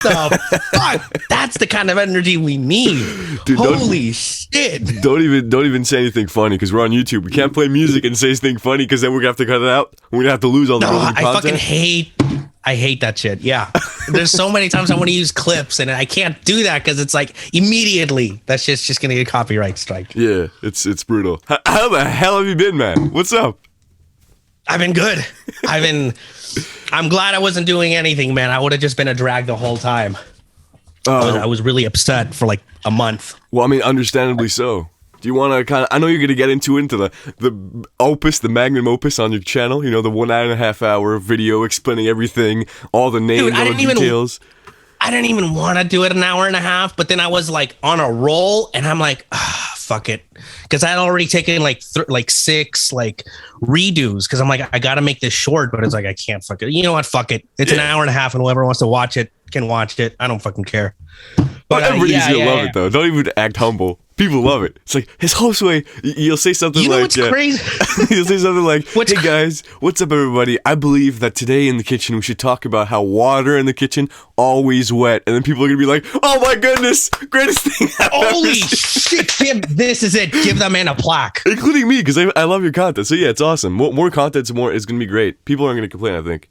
the fuck? That's the kind of energy we need. Dude, holy shit. Don't even say anything funny because we're on YouTube. We can't play music and say anything funny because then we're going to have to cut it out. We're going to have to lose all the content. I hate that shit. Yeah. There's so many times I want to use clips and I can't do that because it's like immediately that's just going to get a copyright strike. Yeah, it's brutal. How the hell have you been, man? What's up? I've been good. I'm glad I wasn't doing anything, man. I would have just been a drag the whole time. I was really upset for like a month. Well, I mean, understandably so. Do you want to I know you're going to get into the opus, the magnum opus on your channel, you know, the 1.5 hour video explaining everything, all the names, all the details. I didn't even want to do it an hour and a half, but then I was like on a roll and I'm like, fuck it. Because I had already taken like 6 like redos because I'm like, I got to make this short, but it's like, I can't fuck it. You know what? Fuck it. It's an hour and a half and whoever wants to watch it can watch it. I don't fucking care. But everybody's going to love it though. Don't even act humble. People love it. It's like, his Josue, you'll say something like... what's crazy? You'll say something like, hey guys, what's up everybody? I believe that today in the kitchen we should talk about how water in the kitchen always wet. And then people are going to be like, oh my goodness, greatest thing I've Holy shit, this is it. Give that man a plaque. Including me, because I love your content. So yeah, it's awesome. More content is going to be great. People aren't going to complain, I think.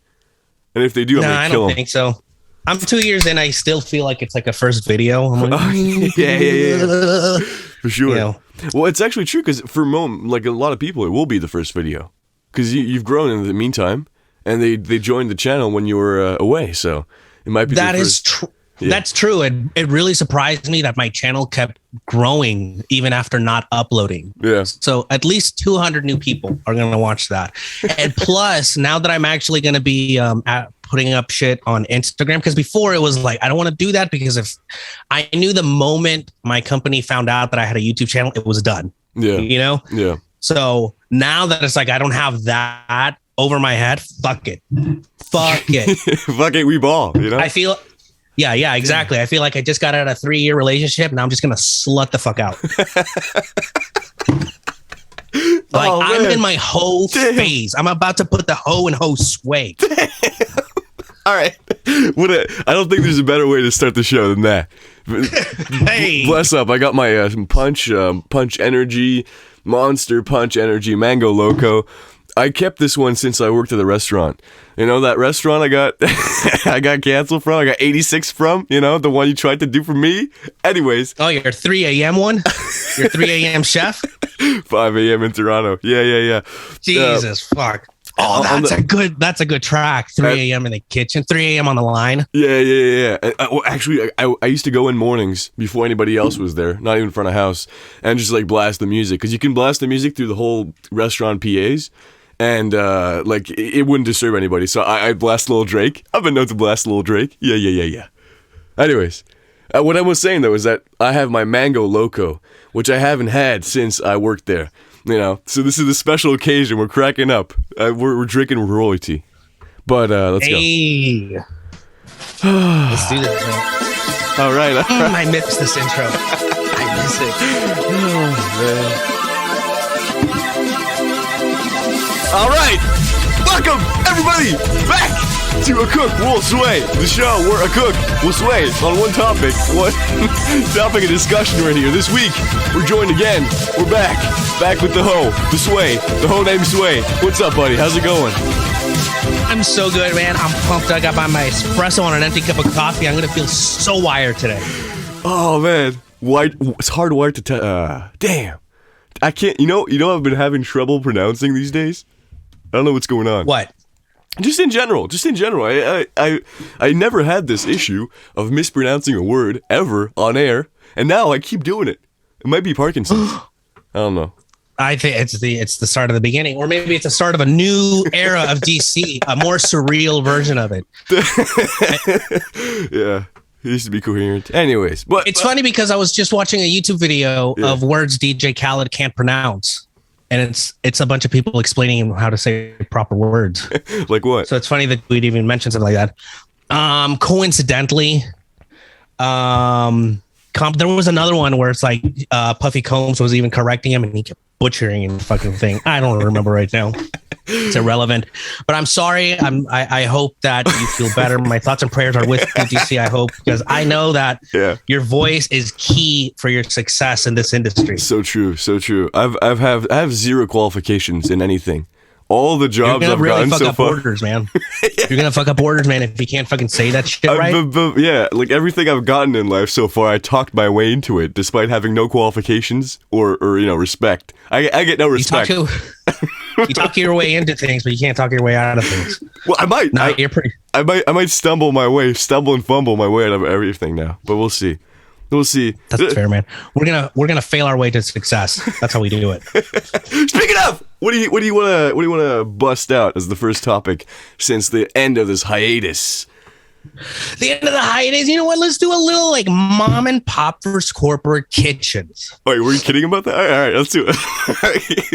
And if they do, I'm going to kill them. I don't think so. I'm 2 years in. I still feel like it's like a first video. I'm like, yeah. For sure. You know. Well, it's actually true because for like a lot of people, it will be the first video because you've grown in the meantime, and they joined the channel when you were away. So it might be that is true. Yeah. That's true. It really surprised me that my channel kept growing even after not uploading. Yeah. So at least 200 new people are going to watch that. And plus, now that I'm actually going to be putting up shit on Instagram, because before it was like, I don't want to do that because if I knew the moment my company found out that I had a YouTube channel, it was done. Yeah. You know? Yeah. So now that it's like, I don't have that over my head, fuck it. Fuck it. Fuck it, we ball, you know? I feel... Yeah, exactly. I feel like I just got out of a 3-year relationship. Now I'm just going to slut the fuck out. I'm in my hoe phase. I'm about to put the hoe in hoe sway. All right. I don't think there's a better way to start the show than that. Hey. Bless up. I got my punch energy, monster punch energy, mango loco. I kept this one since I worked at the restaurant. You know, that restaurant I got I got canceled from, I got 86 from, you know, the one you tried to do for me. Anyways. Oh, your 3 a.m. one? Your 3 a.m. chef? 5 a.m. in Toronto. Yeah. Jesus, fuck. Oh, that's a good track. 3 a.m. in the kitchen, 3 a.m. on the line. Yeah. Actually, I used to go in mornings before anybody else was there, not even in front of house, and just like blast the music. Because you can blast the music through the whole restaurant PAs. And like it wouldn't disturb anybody, so I blast Lil Drake. I've been known to blast Lil Drake. Yeah. Anyways, what I was saying though is that I have my mango loco, which I haven't had since I worked there. You know, so this is a special occasion. We're cracking up. We're drinking royalty. But let's go. Let's do this. Man. All right. I miss this intro. I miss it. Oh man. All right, welcome everybody back to A Cook Will Sway, the show where a cook will sway on one topic of discussion right here. This week, we're joined again. We're back with the hoe, the hoe named Sway. What's up, buddy? How's it going? I'm so good, man. I'm pumped. I got my espresso on an empty cup of coffee. I'm gonna feel so wired today. Oh man, it's hard wired to damn. I can't. You know, I've been having trouble pronouncing these days. I don't know what's going on. What? Just in general. I never had this issue of mispronouncing a word ever on air, and now I keep doing it. It might be Parkinson's. I don't know. I think it's the start of the beginning, or maybe it's the start of a new era of DC, a more surreal version of it. Yeah. It used to be coherent. Anyways. It's funny because I was just watching a YouTube video of words DJ Khaled can't pronounce. And it's a bunch of people explaining how to say proper words. Like what? So it's funny that we'd even mention something like that. Coincidentally, there was another one where it's like Puffy Combs was even correcting him, and he kept butchering the fucking thing. I don't remember right now. It's irrelevant. But I'm sorry. I hope that you feel better. My thoughts and prayers are with you, DC. I hope, because I know that your voice is key for your success in this industry. So true. So true. I have zero qualifications in anything. All the jobs I've gotten so far. Orders, man. You're gonna fuck up orders, man, if you can't fucking say that shit right. Yeah, like everything I've gotten in life so far, I talked my way into it, despite having no qualifications or respect. I get no respect. You talk your way into things, but you can't talk your way out of things. Well, I might. No, you're pretty. I might stumble and fumble my way out of everything now, but we'll see. We'll see. That's fair, man. We're gonna fail our way to success. That's how we do it. Speaking of, what do you want to bust out as the first topic since the end of this hiatus? The end of the hiatus. You know what? Let's do a little like mom and pop versus corporate kitchens. Oh, were you kidding about that? All right, let's do it.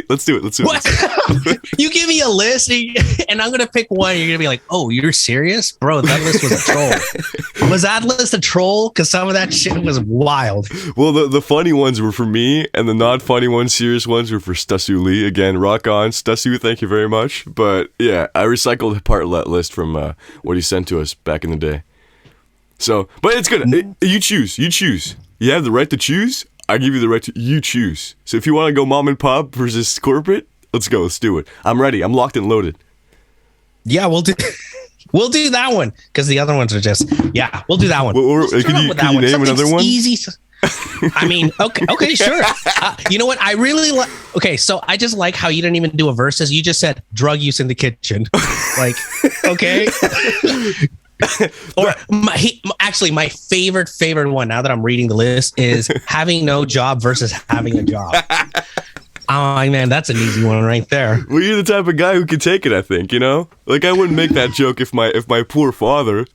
Let's do it. What? You give me a list, and I'm gonna pick one. You're gonna be like, "Oh, you're serious, bro? That list was a troll." Was that list a troll? Because some of that shit was wild. Well, the funny ones were for me, and the not funny ones, serious ones, were for Stusu Lee. Again, rock on, Stusu. Thank you very much. But yeah, I recycled part of that list from what he sent to us back in the day. So, but it's good. You choose. You have the right to choose. I give you the right to you choose. So if you want to go mom and pop versus corporate, let's go. Let's do it. I'm ready. I'm locked and loaded. Yeah, we'll do that one, because the other ones are just we'll do that one. Can you name another one? Easy. I mean, okay, sure. You know what? I really like. Okay, so I just like how you didn't even do a versus. You just said drug use in the kitchen. Like, okay. Or my favorite one, now that I'm reading the list, is having no job versus having a job. Oh man, that's an easy one right there. Well, you're the type of guy who can take it, I think, Like I wouldn't make that joke if my poor father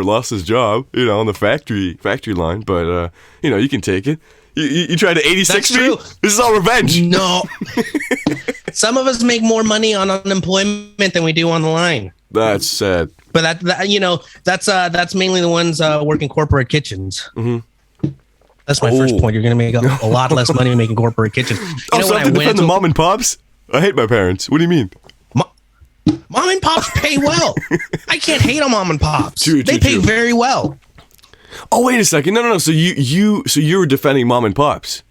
lost his job, on the factory line, but you can take it. You tried to 86 me? True. This is all revenge. No. Some of us make more money on unemployment than we do on the line. That's sad. But that's mainly the ones working corporate kitchens. Mm-hmm. That's my first point. You're going to make a lot less money making corporate kitchens. So I have to defend the mom and pops? I hate my parents. What do you mean? Mom and pops pay well. I can't hate on mom and pops. They pay very well. Oh, wait a second. No. So you were defending mom and pops?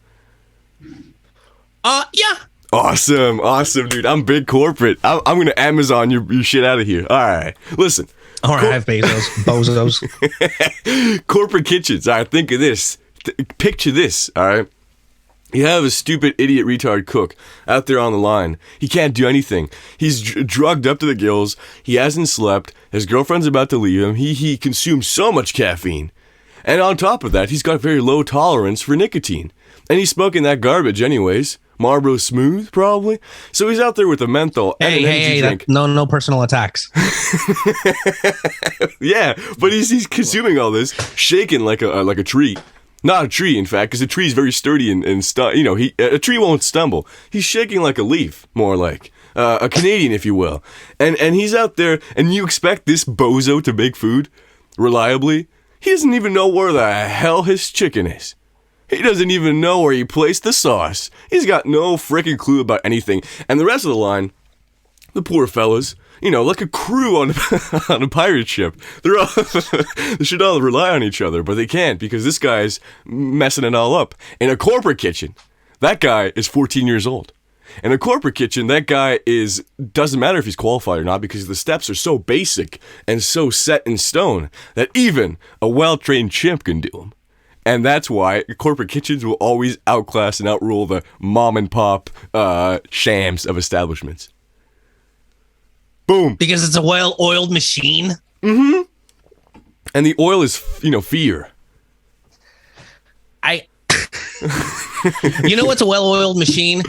Yeah. Awesome, dude. I'm big corporate. I'm gonna Amazon your shit out of here. All right, listen. All right, I have bozos. Corporate kitchens. All right, think of this. Picture this. All right. You have a stupid idiot retard cook out there on the line. He can't do anything. He's drugged up to the gills. He hasn't slept. His girlfriend's about to leave him. He consumes so much caffeine. And on top of that, he's got very low tolerance for nicotine. And he's smoking that garbage anyways. Marlboro Smooth, probably. So he's out there with a menthol and an energy drink. No personal attacks. Yeah, but he's consuming all this, shaking like a tree. Not a tree, in fact, because a tree is very sturdy and a tree won't stumble. He's shaking like a leaf, more like a Canadian, if you will. And he's out there, and you expect this bozo to make food reliably? He doesn't even know where the hell his chicken is. He doesn't even know where he placed the sauce. He's got no freaking clue about anything. And the rest of the line, the poor fellas, like a crew on a pirate ship. They should all rely on each other, but they can't because this guy's messing it all up. In a corporate kitchen, that guy is 14 years old. In a corporate kitchen, that guy doesn't matter if he's qualified or not because the steps are so basic and so set in stone that even a well-trained chimp can do them. And that's why corporate kitchens will always outclass and outrule the mom and pop shams of establishments. Boom. Because it's a well-oiled machine. Mm-hmm. And the oil is, fear. You know what's a well-oiled machine?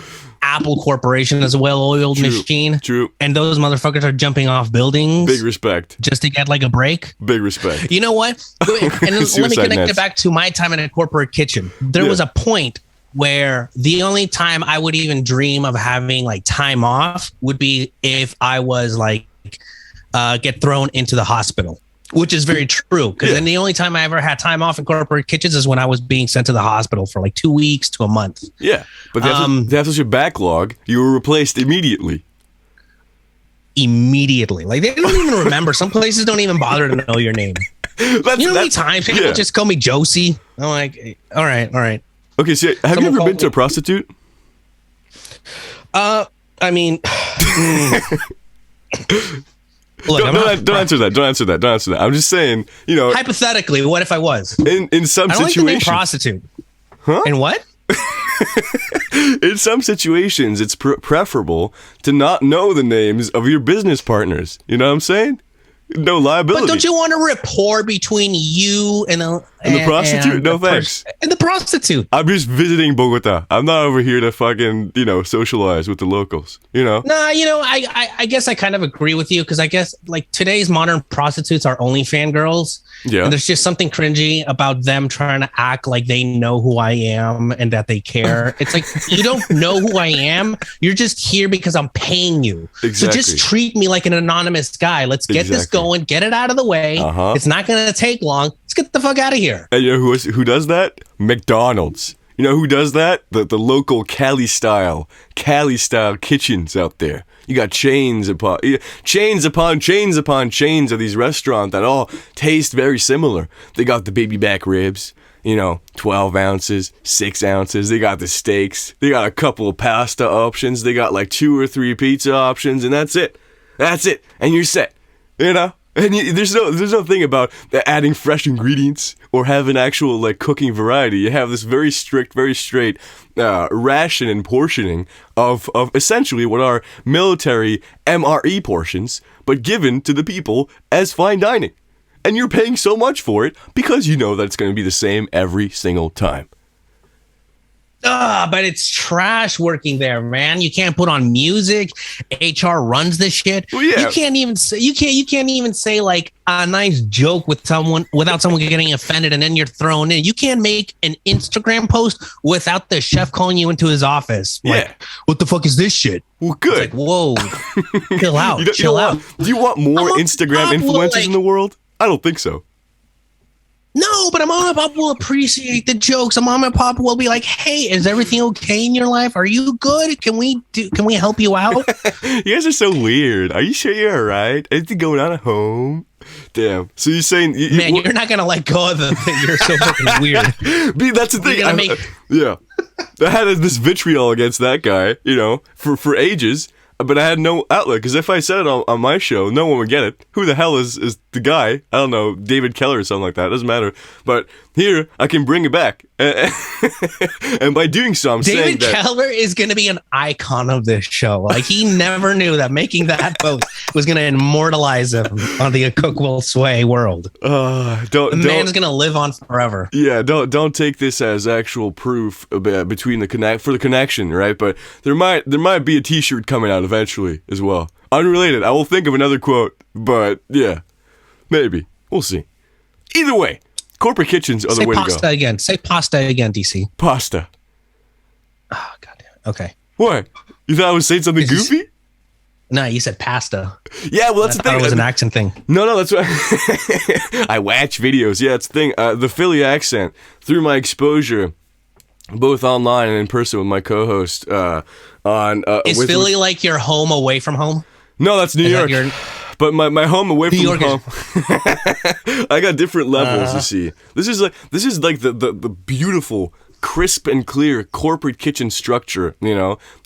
Apple Corporation is a well-oiled machine. True. And those motherfuckers are jumping off buildings. Big respect. Just to get like a break. Big respect. You know what? And let me connect it back to my time in a corporate kitchen. There was a point where the only time I would even dream of having like time off would be if I was like get thrown into the hospital. which is very true. Because then the only time I ever had time off in corporate kitchens is when I was being sent to the hospital for like 2 weeks to a month. Yeah, but they have such a backlog. You were replaced immediately. Like they don't even remember. Some places don't even bother to know your name. You know how many times people just call me Josue? I'm like, all right. Okay, so have you ever been to a prostitute? I mean, look, don't answer that. I'm just saying, hypothetically, what if I was in some I don't situations? like the name prostitute. Huh? And what? In some situations, it's preferable to not know the names of your business partners. You know what I'm saying? No liability. But don't you want a rapport between you and the prostitute? No thanks. And the prostitute. I'm just visiting Bogota. I'm not over here to fucking, socialize with the locals. Nah, I guess I kind of agree with you because I guess like today's modern prostitutes are only fangirls. Yeah. And there's just something cringy about them trying to act like they know who I am and that they care. It's like, you don't know who I am. You're just here because I'm paying you. Exactly. So just treat me like an anonymous guy. Let's get this going. Get it out of the way. It's not going to take long. Let's get the fuck out of here. And you know who does that? McDonald's. You know who does that? The local Cali style kitchens out there. You got chains upon chains of these restaurants that all taste very similar. They got the baby back ribs, 12 ounces, 6 ounces. They got the steaks. They got a couple of pasta options. They got like 2 or 3 pizza options, and that's it. And you're set. And there's no thing about adding fresh ingredients or having actual like cooking variety. You have this very strict, very straight ration and portioning of essentially what are military MRE portions, but given to the people as fine dining. And you're paying so much for it because you know that it's going to be the same every single time. But it's trash working there, man. You can't put on music. HR runs this shit. Well, yeah. You can't even say like a nice joke with someone without someone getting offended, and then you're thrown in. You can't make an Instagram post without the chef calling you into his office. Like, what the fuck is this shit? Well, good. Like, whoa, chill out. Chill out. Do you want more Instagram influencers in the world? I don't think so. No, but a mom and pop will appreciate the jokes. A mom and pop will be like, "Hey, is everything okay in your life? Are you good? Can we help you out?" You guys are so weird. Are you sure you're all right? Anything going on at home? Damn. So you're saying, you're not gonna let go of the thing. You're so fucking weird. Dude, that's the thing. I had this vitriol against that guy, for ages. But I had no outlet, because if I said it on my show, no one would get it. Who the hell is the guy? I don't know, David Keller or something like that. It doesn't matter. But here, I can bring it back. And by doing so, I'm saying that David Keller is going to be an icon of this show. Like, he never knew that making that post was going to immortalize him on the Cook Will Sway world. The man's going to live on forever. Yeah, don't take this as actual proof between the connection, right? But there might be a T-shirt coming out eventually as well. Unrelated. I will think of another quote, but yeah, maybe. We'll see. Either way, corporate kitchens are the way to go. Say pasta again, DC. Pasta. Oh, goddamn. Okay. What? You thought I was saying something goofy? No, you said pasta. Yeah, well, that's the thing. It was an accent thing. No, that's what I watch videos. Yeah, it's the thing. The Philly accent, through my exposure, both online and in person with my co-host. Is Philly like your home away from home? No, that's New York. But my home away from home, I got different levels. You see, this is like the beautiful, crisp and clear corporate kitchen structure.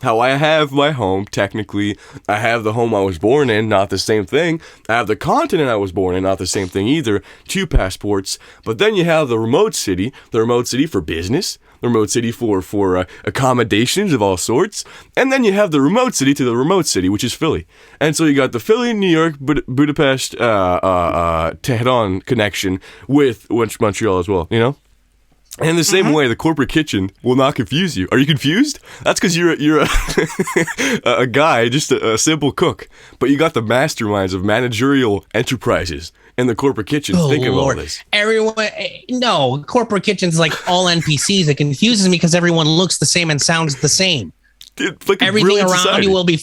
How I have my home. Technically, I have the home I was born in, not the same thing. I have the continent I was born in, not the same thing either. 2 passports. But then you have the remote city for business. The remote city for accommodations of all sorts, and then you have the remote city to the remote city, which is Philly. And so you got the Philly, New York, Budapest, Tehran connection with Montreal as well, And in the same way, the corporate kitchen will not confuse you. Are you confused? That's because you're a guy, just a simple cook, but you got the masterminds of managerial enterprises in the corporate kitchen thinking of all this. Corporate kitchen's like all NPCs. It confuses me because everyone looks the same and sounds the same. Dude, everything around society. you will be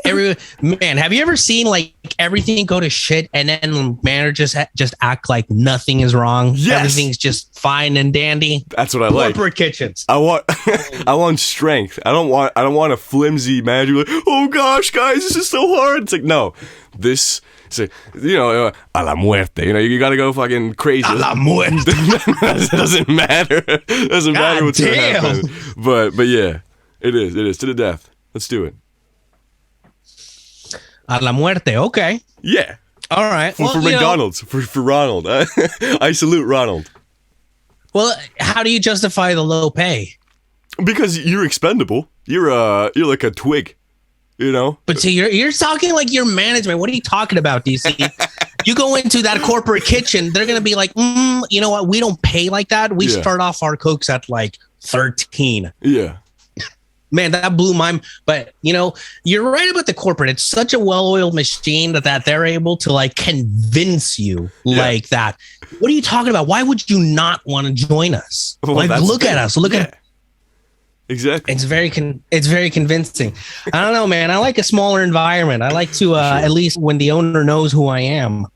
Man, have you ever seen like everything go to shit and then the manager just act like nothing is wrong? Yes. Everything's just fine and dandy. That's what I like. Corporate kitchens. I want strength. I don't want a flimsy manager like, oh gosh, guys, this is so hard. It's like, no, this. So, a la muerte. You gotta go fucking crazy. A la muerte. It doesn't matter. It doesn't matter what's gonna happen. But yeah, it is. It is to the death. Let's do it. A la muerte. Okay. Yeah. All right. For McDonald's. For Ronald. I salute Ronald. Well, how do you justify the low pay? Because you're expendable. You're like a twig. But see, you're talking like your management. What are you talking about, DC? You go into that corporate kitchen, they're gonna be like, you know what? We don't pay like that. We start off our cooks at like 13. Yeah. Man, that blew my. But you're right about the corporate. It's such a well-oiled machine that they're able to like convince you like that. What are you talking about? Why would you not want to join us? Well, like, look at us. Look at. Exactly. It's very convincing. I don't know, man. I like a smaller environment. I like to at least when the owner knows who I am.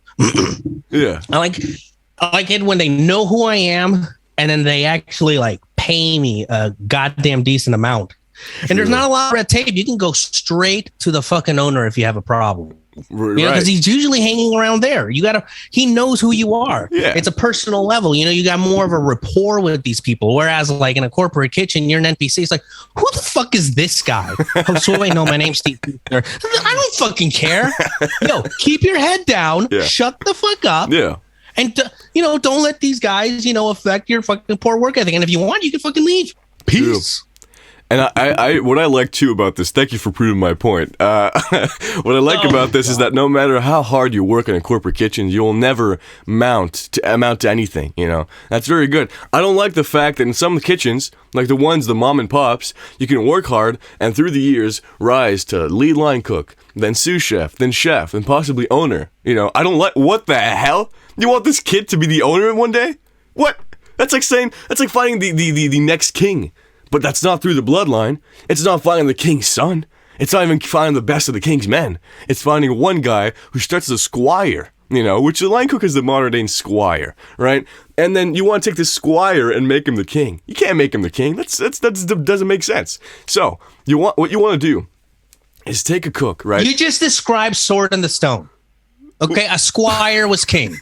Yeah. I like it when they know who I am and then they actually like pay me a goddamn decent amount. And there's not a lot of red tape. You can go straight to the fucking owner if you have a problem. Because he's usually hanging around there. He knows who you are. Yeah. It's a personal level. You got more of a rapport with these people. Whereas like in a corporate kitchen, you're an NPC. It's like, who the fuck is this guy? Josue, no, my name's Steve. I don't fucking care. Yo, keep your head down. Yeah. Shut the fuck up. Yeah. And don't let these guys, affect your fucking poor work ethic. And if you want, you can fucking leave. Peace. True. And I what I like too about this, thank you for proving my point. What I like about this is that no matter how hard you work in a corporate kitchen, you'll never amount to anything. That's very good. I don't like the fact that in some kitchens, like the mom and pops, you can work hard and through the years rise to lead line cook, then sous chef, then chef, and possibly owner. I don't like. What the hell? You want this kid to be the owner one day? What? That's like finding the next king. But that's not through the bloodline. It's not finding the king's son. It's not even finding the best of the king's men. It's finding one guy who starts as a squire, which the line cook is the modern day squire, right? And then you want to take this squire and make him the king. You can't make him the king. That doesn't make sense. So what you want to do is take a cook, right? You just described Sword in the Stone. Okay, a squire was king.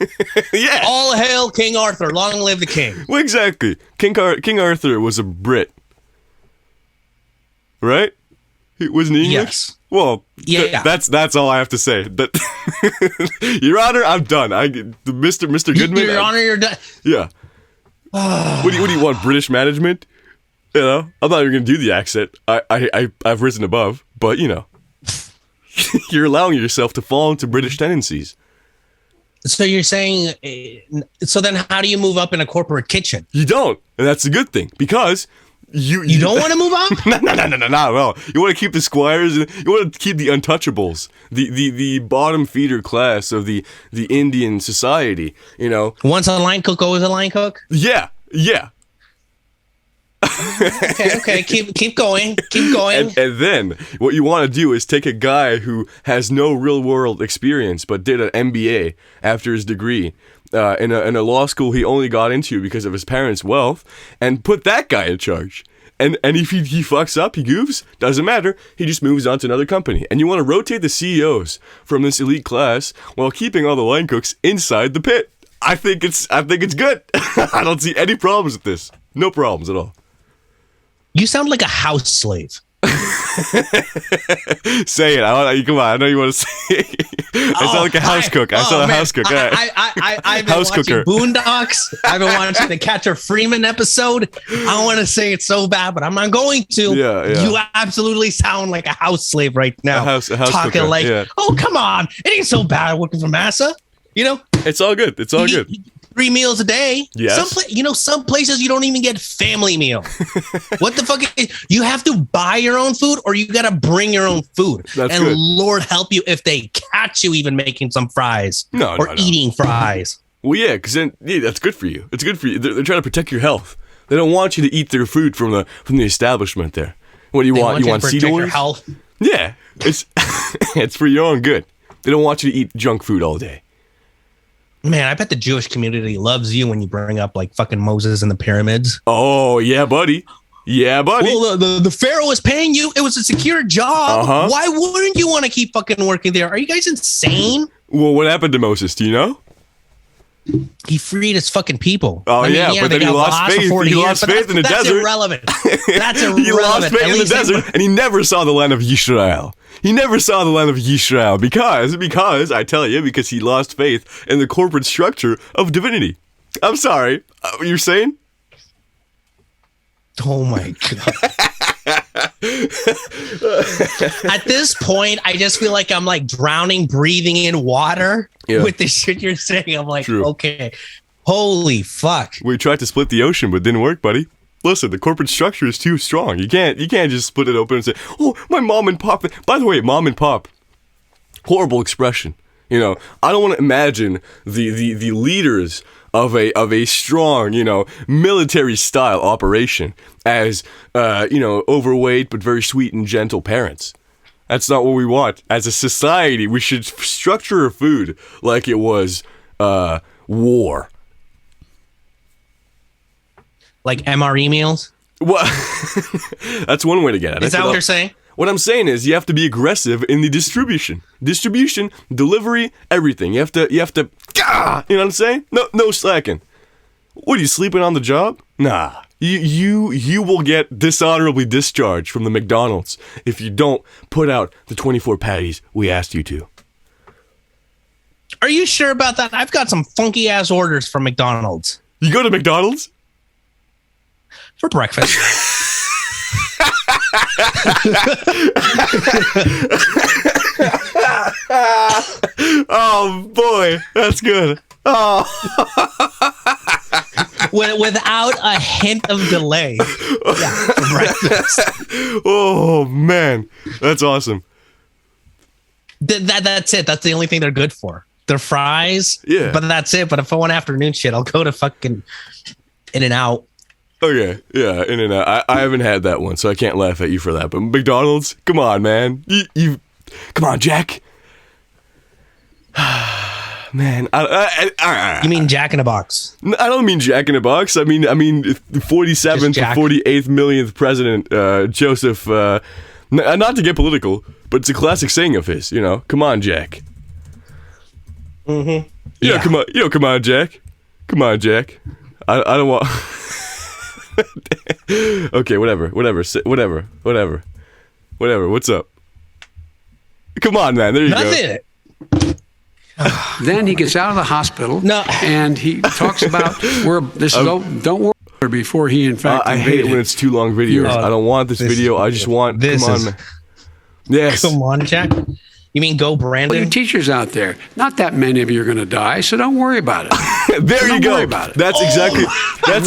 Yeah. All hail King Arthur. Long live the king. Well, exactly. King Arthur was a Brit. Right? Wasn't he English? Yes. Well, yeah. That's all I have to say. Your Honor, I'm done. Mr. Goodman. Your Honor, you're done. Yeah. What do you want? British management? I'm not even gonna do the accent. I've risen above, but you're allowing yourself to fall into British tendencies. So you're saying, so then how do you move up in a corporate kitchen? You don't, and that's a good thing because. You don't want to move up? No. You want to keep the squires, and you want to keep the untouchables, the bottom feeder class of the Indian society. Once a line cook, always a line cook. Yeah. Okay. Keep going. And then what you want to do is take a guy who has no real world experience but did an MBA after his degree. In a law school he only got into because of his parents' wealth, and put that guy in charge. And if he fucks up, he goofs, doesn't matter. He just moves on to another company. And you want to rotate the CEOs from this elite class while keeping all the line cooks inside the pit. I think it's good. I don't see any problems with this. No problems at all. You sound like a house slave. Say it. Come on. I know you want to say it. I sound like a house cook. I sound like a house cook. I've been house watching cooker. Boondocks. I've been watching the Catcher Freeman episode. I want to say it so bad, but I'm not going to. Yeah. You absolutely sound like a house slave right now. A house talking cooker. like, yeah. Oh, come on. It ain't so bad working for Massa. It's all good. 3 meals a day. Yes. Some places you don't even get family meal. What the fuck? You have to buy your own food, or you got to bring your own food. That's and good. Lord help you if they catch you even making some fries No. eating fries. Well, yeah, because then that's good for you. It's good for you. They're trying to protect your health. They don't want you to eat their food from the establishment there. What do you want? You want to seed protect your oils? health. Yeah. It's It's for your own good. They don't want you to eat junk food all day. Man, I bet the Jewish community loves you when you bring up like fucking Moses and the pyramids. Oh, yeah, buddy. Yeah, buddy. Well, the Pharaoh was paying you. It was a secure job. Uh-huh. Why wouldn't you want to keep fucking working there? Are you guys insane? Well, what happened to Moses? Do you know? He freed his fucking people. Oh, yeah, but then he lost faith. He lost faith in the desert. That's irrelevant. That's irrelevant. He lost faith in the desert, and he never saw the land of Yisrael. He never saw the land of Yisrael because I tell you, because he lost faith in the corporate structure of divinity. I'm sorry. You're saying? Oh my God. At this point, I just feel like I'm like drowning, breathing in water with the shit you're saying. I'm like, okay, holy fuck. We tried to split the ocean, but it didn't work, buddy. Listen, the corporate structure is too strong. You can't just split it open and say, oh, my mom and pop. By the way, mom and pop, horrible expression. You know, I don't want to imagine the leaders of a strong, military style operation as, overweight but very sweet and gentle parents. That's not what we want. As a society, we should structure our food like it was war. Like MRE meals? Well, that's one way to get at it. Is that what you're saying? What I'm saying is you have to be aggressive in the distribution, delivery, everything. You have to, you know what I'm saying? No slacking. What are you, sleeping on the job? Nah. You will get dishonorably discharged from the McDonald's if you don't put out the 24 patties we asked you to. Are you sure about that? I've got some funky ass orders from McDonald's. You go to McDonald's? For breakfast. Oh boy, that's good. Oh. Without a hint of delay. Yeah, for breakfast. Oh man, that's awesome. That's it. That's the only thing they're good for. Their fries. Yeah. But that's it. But if I want afternoon shit, I'll go to fucking In-N-Out. Okay, yeah, In-N-Out. I haven't had that one, so I can't laugh at you for that. But McDonald's, come on, man. You come on, Jack. Man, you mean Jack in a Box? I don't mean Jack in a Box. I mean, the 47th to 48th millionth president, Joseph. Not to get political, but it's a classic saying of his. Come on, Jack. Mm-hmm. Yeah, come on. Come on, Jack. Come on, Jack. I don't want. Okay, whatever. What's up? Come on, man. There you go. Nothing. Then he gets out of the hospital. No. And he talks about where this is. Don't worry before he in fact. I hate it when it's too long videos. I don't want this video. I just want. This come on, man. Yes. Come on, Jack. You mean go Brandon? You teachers out there, not that many of you are going to die, so don't worry about it. There you go. Don't worry about it. That's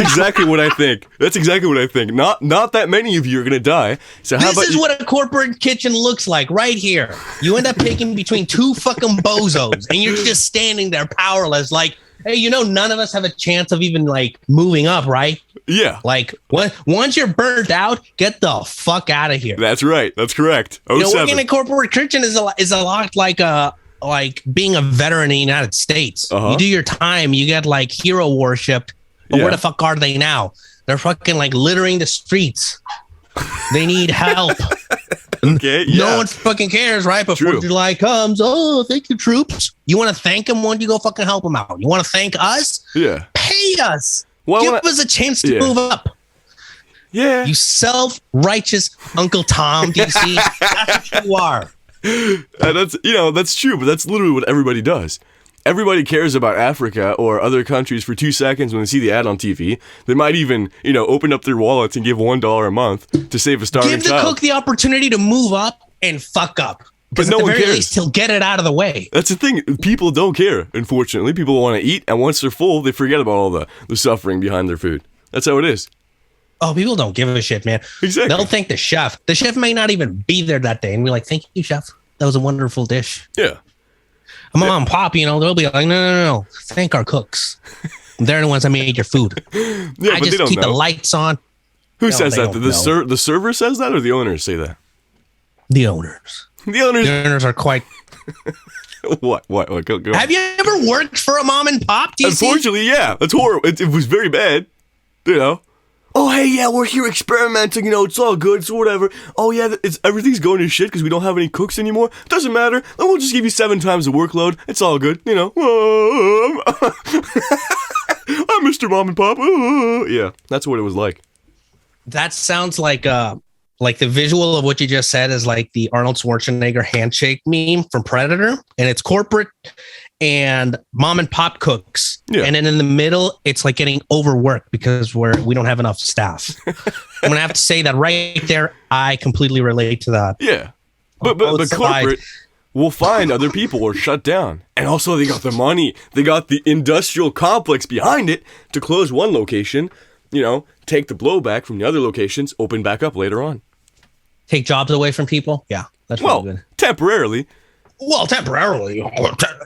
exactly what I think. That's exactly what I think. Not that many of you are going to die. So how about This is what a corporate kitchen looks like right here. You end up picking between two fucking bozos and you're just standing there powerless like, hey, none of us have a chance of even like moving up, right? Yeah. Like once you're burnt out, get the fuck out of here. That's right. That's correct. Working in a corporate kitchen is a lot like being a veteran in the United States. Uh-huh. You do your time, you get like hero worshipped. But where the fuck are they now? They're fucking like littering the streets. They need help. Okay, yeah. No one fucking cares, right? Before July comes, oh, thank you, troops. You want to thank them when you go fucking help them out. You want to thank us? Yeah. Pay us. Give us a chance to move up. Yeah. You self-righteous Uncle Tom, do you see? That's what you are. That's true, but that's literally what everybody does. Everybody cares about Africa or other countries for 2 seconds when they see the ad on TV. They might even, open up their wallets and give $1 a month to save a starving child. Give the cook the opportunity to move up and fuck up. But no one cares. Least, he'll get it out of the way. That's the thing. People don't care, unfortunately. People want to eat, and once they're full, they forget about all the suffering behind their food. That's how it is. Oh, people don't give a shit, man. Exactly. They'll thank the chef. The chef may not even be there that day, and we're like, thank you, chef. That was a wonderful dish. Yeah. Mom and Pop, they'll be like, no. Thank our cooks. They're the ones that made your food. Yeah, I but just they don't keep know. the lights on. Who says that? The server says that, or the owners say that? The owners. The owners. The owners are quite. What? Go. Have you ever worked for a mom and pop? Unfortunately, yeah. That's horrible. It was very bad. You know. Oh, hey, yeah, we're here experimenting. You know, it's all good. So whatever. Oh, yeah, everything's going to shit because we don't have any cooks anymore. Doesn't matter. We'll just give you 7 times the workload. It's all good. You know. I'm Mr. Mom and Pop. Yeah, that's what it was like. That sounds like the visual of what you just said is like the Arnold Schwarzenegger handshake meme from Predator, and it's corporate and mom and pop cooks. Yeah. And then in the middle, it's like getting overworked because we don't have enough staff. I'm going to have to say that right there. I completely relate to that. Yeah. But corporate will find other people or shut down. And also they got the money. They got the industrial complex behind it to close one location, you know, take the blowback from the other locations, open back up later on. Take jobs away from people? Yeah, that's really good. Temporarily. Well, temporarily.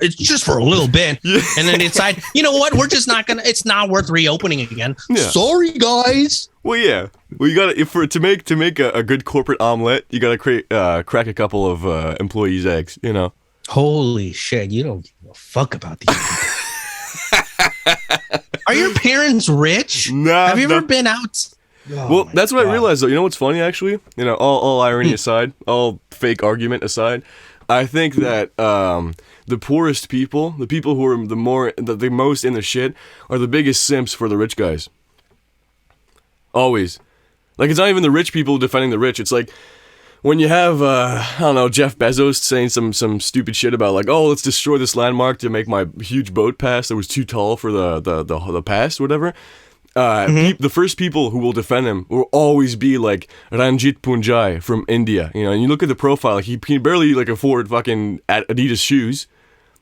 It's just for a little bit. Yeah. And then decide, you know what? We're just not going to, it's not worth reopening again. Yeah. Sorry, guys. Well, yeah. Well, you got to, to make a good corporate omelet, you got to crack a couple of employees' eggs, you know. Holy shit. You don't give a fuck about these people. Are your parents rich? Nah. Have you ever been out? Oh, well, that's what I realized, though. You know what's funny, actually? You know, all irony aside, all fake argument aside, I think that the poorest people, the people who are the most in the shit, are the biggest simps for the rich guys. Always. Like, it's not even the rich people defending the rich. It's like when you have, I don't know, Jeff Bezos saying some stupid shit about, like, oh, let's destroy this landmark to make my huge boat pass that was too tall for the pass, whatever. The first people who will defend him will always be like Ranjit Punjai from India, you know. And you look at the profile, like he can barely like afford fucking Adidas shoes,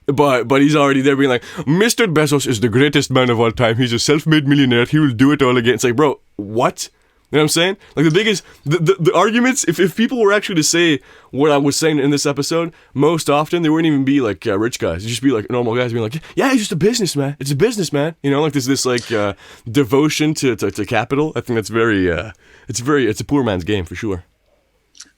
but he's already there being like, Mr. Bezos is the greatest man of all time. He's a self-made millionaire. He will do it all again. It's like, bro, what? You know what I'm saying? Like the biggest, the arguments, if people were actually to say what I was saying in this episode, most often, they wouldn't even be like rich guys. It'd just be like normal guys being like, yeah, he's just a businessman. It's a businessman. You know, like there's this like devotion to capital. I think that's it's a poor man's game for sure.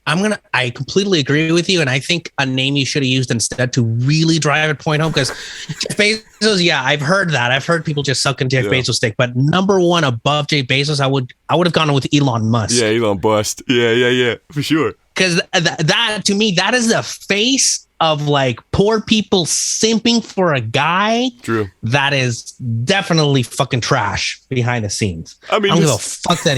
I completely agree with you. And I think a name you should have used instead to really drive it point home, because Jeff Bezos, yeah, I've heard that. I've heard people just sucking Jeff Bezos' dick. But number one above Jeff Bezos, I would have gone with Elon Musk. Yeah, Elon bust. Yeah, for sure. Because that to me, that is the face of like poor people simping for a guy. True. That is definitely fucking trash behind the scenes. I mean, I don't give a fuck that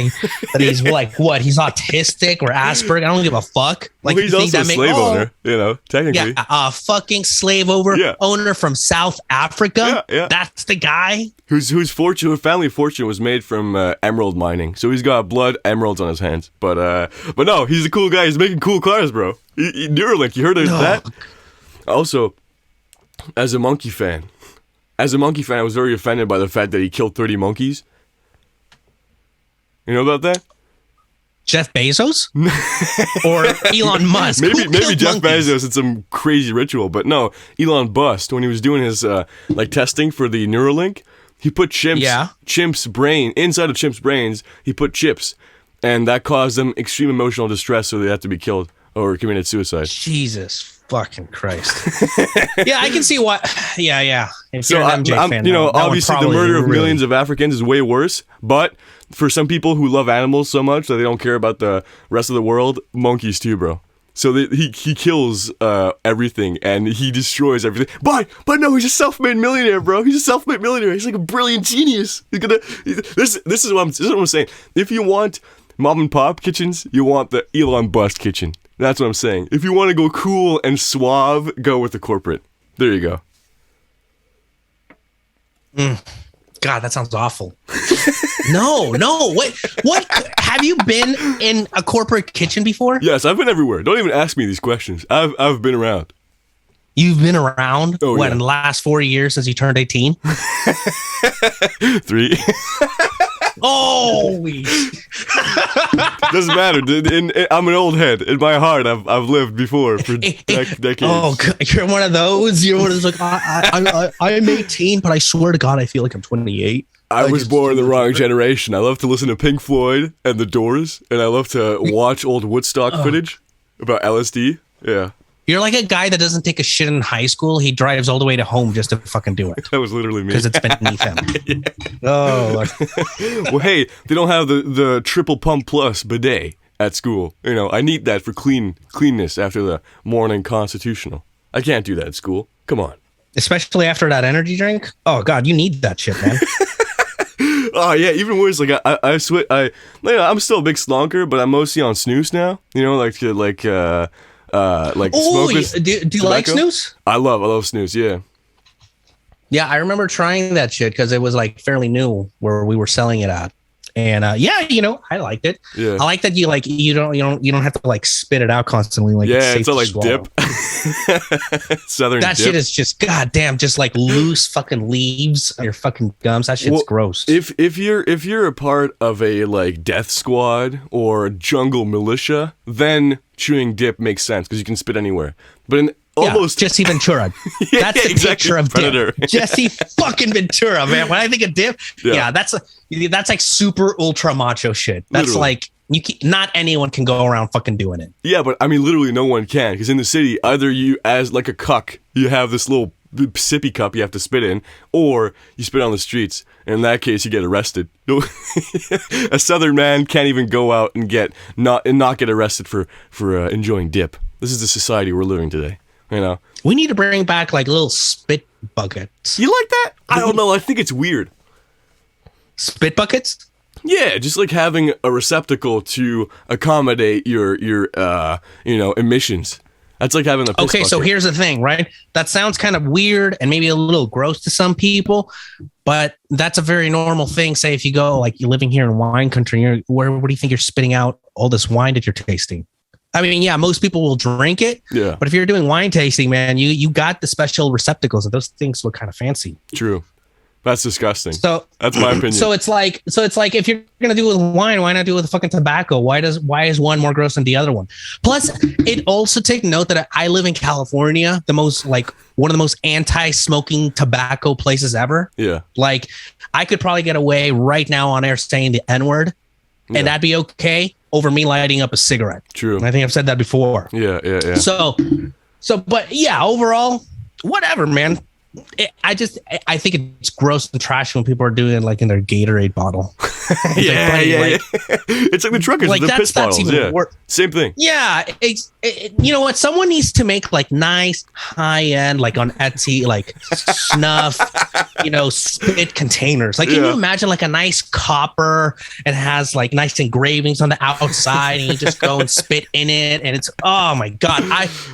he's like what? He's autistic or Asperger. I don't give a fuck. Like well, he's also a slave owner, you know, technically. Yeah, a fucking slave owner from South Africa. Yeah. That's the guy whose family fortune was made from emerald mining. So he's got blood emeralds on his hands. But no, he's a cool guy. He's making cool cars, bro. Neuralink, you heard of that? Also, as a monkey fan, I was very offended by the fact that he killed 30 monkeys. You know about that? Jeff Bezos? Or Elon Musk? Maybe Jeff Bezos had some crazy ritual, but no, Elon bust when he was doing his testing for the Neuralink. He put chimps' brain inside of chimps' brains. He put chips, and that caused them extreme emotional distress, so they had to be killed or committed suicide. Jesus fucking Christ! Yeah, I can see why. Yeah. If you're an MJ fan, you know, obviously the murder of millions of Africans is way worse. But for some people who love animals so much that they don't care about the rest of the world, monkeys too, bro. So he kills everything and he destroys everything. But no, he's a self-made millionaire, bro. He's a self-made millionaire. He's like a brilliant genius. This is what I'm saying. If you want mom and pop kitchens, you want the Elon Bust kitchen. That's what I'm saying. If you want to go cool and suave, go with the corporate. There you go. God, that sounds awful. No. What? Have you been in a corporate kitchen before? Yes, I've been everywhere. Don't even ask me these questions. I've been around. You've been around? Oh, in the last 4 years since you turned 18? 3. Holy doesn't matter. I'm an old head. In my heart, I've lived before for decades. Oh, you're one of those. You're one of those like I'm 18, but I swear to God, I feel like I'm 28. I was born in the wrong generation. I love to listen to Pink Floyd and The Doors, and I love to watch old Woodstock footage about LSD. Yeah. You're like a guy that doesn't take a shit in high school. He drives all the way to home just to fucking do it. That was literally me. Because it's beneath him. Yeah. Oh, Lord. Well, hey, they don't have the triple pump plus bidet at school. You know, I need that for cleanness after the morning constitutional. I can't do that at school. Come on. Especially after that energy drink. Oh God, you need that shit, man. Oh yeah, even worse. Like I swear, I'm still a big slonker, but I'm mostly on snooze now. You know, like smokeless. Do you like snooze? I love snooze. Yeah. Yeah, I remember trying that shit because it was like fairly new where we were selling it at. And I liked it. Yeah. I like that you don't have to like spit it out constantly. Like it's all like dip. Southern that dip. shit is just goddamn, just like loose fucking leaves on your fucking gums. That shit's gross. If you're a part of a like death squad or jungle militia, then chewing dip makes sense because you can spit anywhere. But in almost Jesse Ventura. That's the exactly. picture of Predator. dip. Jesse fucking Ventura, man. When I think of dip, that's like super ultra macho shit. That's Literally. like not anyone can go around fucking doing it. Yeah, but I mean, literally no one can, because in the city, either you, as like a cuck, you have this little sippy cup you have to spit in, or you spit on the streets. And in that case, you get arrested. A Southern man can't even go out and not get arrested for enjoying dip. This is the society we're living today. You know, we need to bring back like little spit buckets. You like that? I don't know. I think it's weird. Spit buckets? Yeah, just like having a receptacle to accommodate your emissions. That's like having a piss Okay, so bucket. here's the thing, right? That sounds kind of weird and maybe a little gross to some people, but that's a very normal thing. Say if you go, like you're living here in wine country, what do you think you're spitting out all this wine that you're tasting? I mean, yeah, most people will drink it. Yeah. But if you're doing wine tasting, man, you got the special receptacles, and those things look kind of fancy. True. That's disgusting. So that's my opinion. So it's like if you're gonna do it with wine, why not do it with fucking tobacco? Why is one more gross than the other one? Plus, it also take note that I live in California, one of the most anti-smoking tobacco places ever. Yeah. Like I could probably get away right now on air saying the N-word, and that'd be okay over me lighting up a cigarette. True. And I think I've said that before. Yeah. So, but yeah, overall, whatever, man. I think it's gross and trash when people are doing it like in their Gatorade bottle. Yeah. It's like the truckers with the piss bottles. Yeah. Same thing. Yeah. You know what? Someone needs to make like nice high end, like on Etsy, like snuff, spit containers. Like, can you imagine like a nice copper and has like nice engravings on the outside and you just go and spit in it. And it's, oh my God,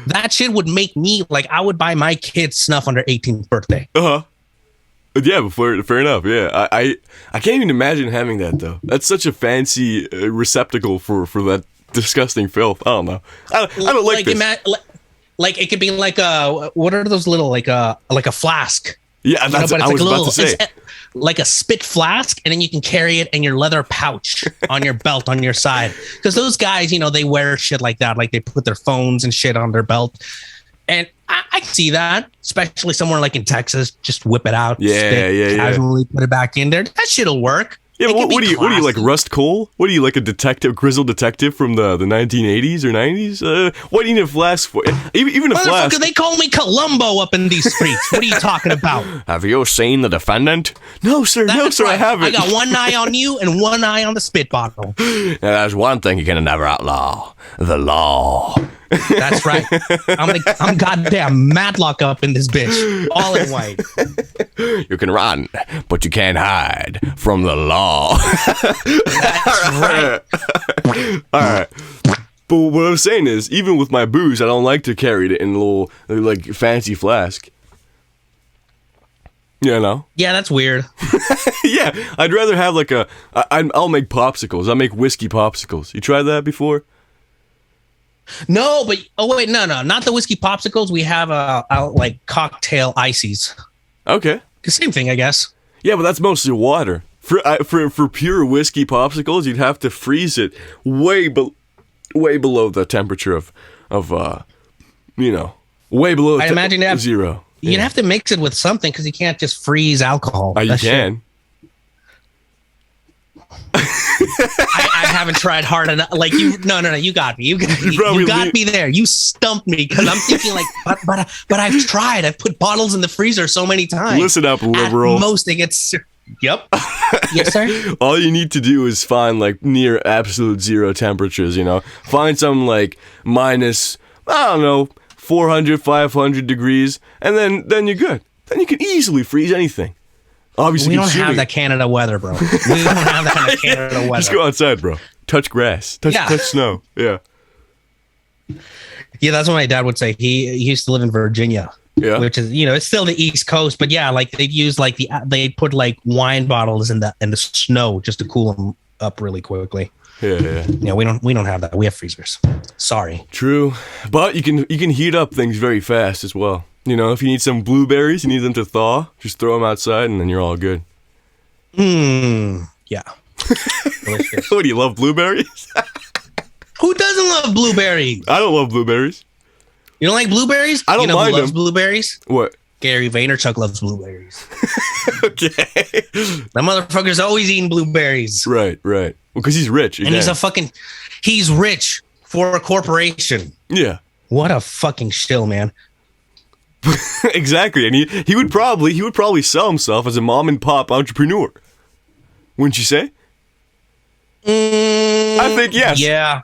that shit would make me like, I would buy my kids snuff on their 18th birthday. Yeah, fair enough. Yeah, I can't even imagine having that though. That's such a fancy receptacle for that disgusting filth. I don't know. I don't like this. Like it could be like what are those little like a flask? Yeah, that's what I was about to say. It's like a spit flask, and then you can carry it in your leather pouch on your belt on your side. Because those guys, they wear shit like that. Like they put their phones and shit on their belt. And I see that, especially somewhere like in Texas, just whip it out, casually put it back in there. That shit'll work. Yeah, but what do you like, Rust Cole? What are you, like a detective, grizzled detective from the 1980s or 90s? What do you need a flask for? Even a flask. They call me Columbo up in these streets. What are you talking about? Have you seen the defendant? No, sir. That's right. I haven't. I got one eye on you and one eye on the spit bottle. Now, there's one thing you can never outlaw: the law. That's right. I'm goddamn Matlock up in this bitch, all in white. You can run, but you can't hide from the law. That's right. All right. But what I'm saying is, even with my booze, I don't like to carry it in a little like fancy flask. You know? Yeah, that's weird. Yeah, I'd rather have like I'll make popsicles. I'll make whiskey popsicles. You tried that before? No, but no, not the whiskey popsicles. We have like cocktail ices. Okay, same thing, I guess. Yeah, but that's mostly water. For pure whiskey popsicles, you'd have to freeze it way below the temperature of way below. I imagine zero. You'd have to mix it with something because you can't just freeze alcohol. You can. I haven't tried hard enough. Like you, no, you got me. You got me there. You stumped me because I'm thinking like, but I've tried. I've put bottles in the freezer so many times. Listen up, liberal. At most, it gets. Yep. Yes, sir. All you need to do is find like near absolute zero temperatures. Find some like minus, I don't know, 400, 500 degrees, and then you're good. Then you can easily freeze anything. Obviously, we don't have that Canada weather, bro. We don't have that kind of Canada weather. Just go outside, bro. Touch grass. Touch snow. Yeah. Yeah, that's what my dad would say. He used to live in Virginia. Yeah. Which is, it's still the East Coast, but yeah, like they'd use they'd put like wine bottles in the snow just to cool them up really quickly. Yeah. Yeah, we don't have that. We have freezers. Sorry. True. But you can heat up things very fast as well. If you need some blueberries, you need them to thaw, just throw them outside and then you're all good. Yeah. What, do you love blueberries? Who doesn't love blueberries? I don't love blueberries. You don't like blueberries? I don't mind who loves them. Blueberries? What? Gary Vaynerchuk loves blueberries. Okay. That motherfucker's always eating blueberries. Right. Well, because he's rich. Again. And he's rich for a corporation. Yeah. What a fucking shill, man. Exactly. And he would probably sell himself as a mom and pop entrepreneur. Wouldn't you say? I think yes. Yeah.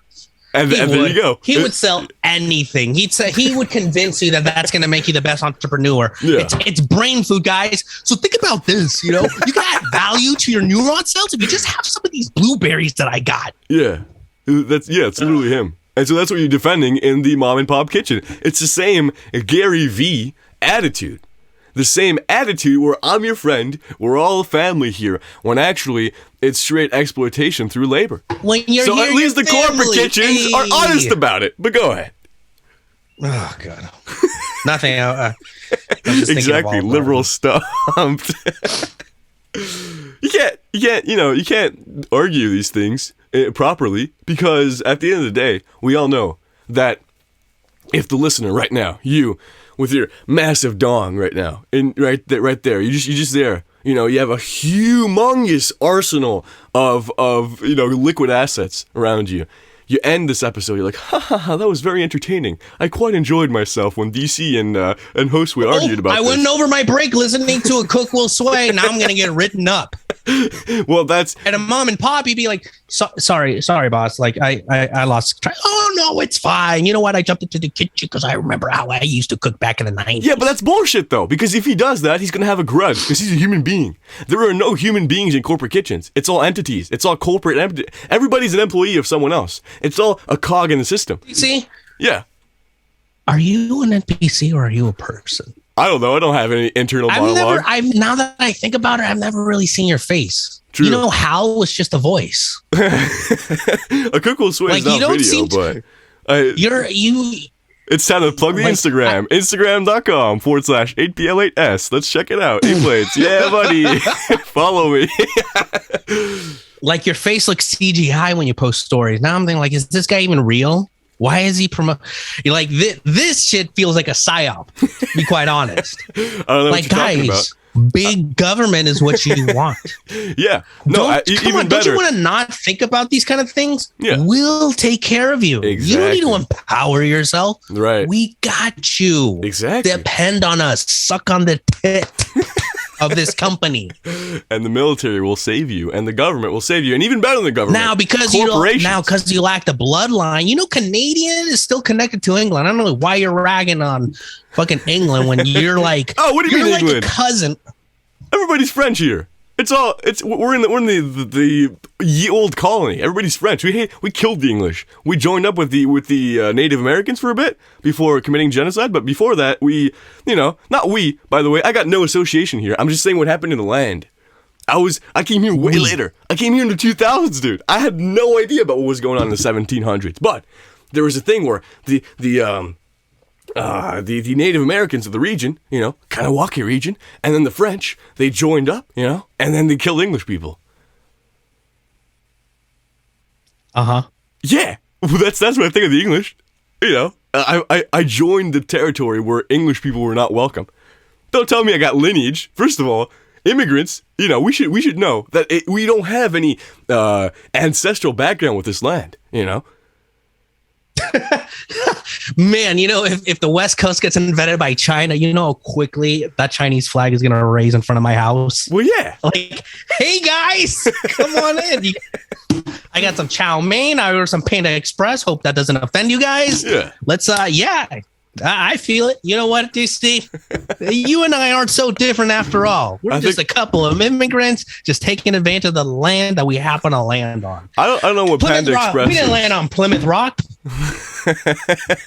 And there you go. He would sell anything. He would convince you that that's going to make you the best entrepreneur. Yeah. It's brain food, guys. So think about this. You can add value to your neuron cells if you just have some of these blueberries that I got. Yeah, it's literally him. And so that's what you're defending in the mom and pop kitchen. It's the same Gary V attitude. The same attitude where I'm your friend, we're all a family here, when actually it's straight exploitation through labor. When you're so here, at least the corporate kitchens are honest about it. But go ahead. Oh God, nothing. Exactly, liberal stumped. You can't argue these things properly, because at the end of the day, we all know that if the listener right now, you with your massive dong right now, right there, you just there. You have a humongous arsenal of liquid assets around you. You end this episode, you're like, ha, that was very entertaining. I quite enjoyed myself when DC and Josue argued about this. I went over my break listening to a Cook Will Sway, now I'm going to get written up. Well, that's... And a mom and pop, you'd be like, sorry, boss. Like, I lost track. Oh, no, it's fine. You know what? I jumped into the kitchen because I remember how I used to cook back in the 90s. Yeah, but that's bullshit, though, because if he does that, he's going to have a grudge, because he's a human being. There are no human beings in corporate kitchens. It's all entities. It's all corporate. Everybody's an employee of someone else. It's all a cog in the system. See? Yeah. Are you an NPC or are you a person? I don't know. I don't have any internal monologue. Now that I think about it, I've never really seen your face. True. Hal was just a voice. A Cook Will Sway is not video, but it's time to plug the Instagram. Instagram.com/8PL8S. Let's check it out. 8 plates. Yeah, buddy. Follow me. Like your face looks CGI when you post stories. Now I'm thinking, like, is this guy even real? Why is he You're like, this shit feels like a psyop, to be quite honest. I don't know like, what you're talking about. Big government is what you want. Yeah. No, even better. Don't you want to not think about these kind of things? Yeah. We'll take care of you. Exactly. You don't need to empower yourself. Right. We got you. Exactly. Depend on us. Suck on the tit of this company. And the military will save you, and the government will save you, and even better than the government. Now, because you lack the bloodline, Canadian is still connected to England. I don't know why you're ragging on fucking England when you're like, oh, what do you mean like England? A cousin. Everybody's French here. We're in the ye old colony. Everybody's French. We killed the English. We joined up with the Native Americans for a bit before committing genocide. But before that, not we, by the way. I got no association here. I'm just saying what happened in the land. I came here way later. I came here in the 2000s, dude. I had no idea about what was going on in the 1700s. But there was a thing where the Native Americans of the region, Kanawaki region, and then the French, they joined up, and then they killed English people. Uh-huh. Yeah. Well, that's what I think of the English. I joined the territory where English people were not welcome. Don't tell me I got lineage. First of all, immigrants, we should know that we don't have any ancestral background with this land, Man, if the West Coast gets invaded by China, you know how quickly that Chinese flag is going to raise in front of my house? Well, yeah. Like, hey, guys, come on in. I got some chow mein. I ordered some Panda Express. Hope that doesn't offend you guys. Yeah. Let's, I feel it. You know what, DC? You and I aren't so different after all. We're just a couple of immigrants just taking advantage of the land that we happen to land on. I don't know what Plymouth Panda Rock. Express We didn't is. land on Plymouth Rock.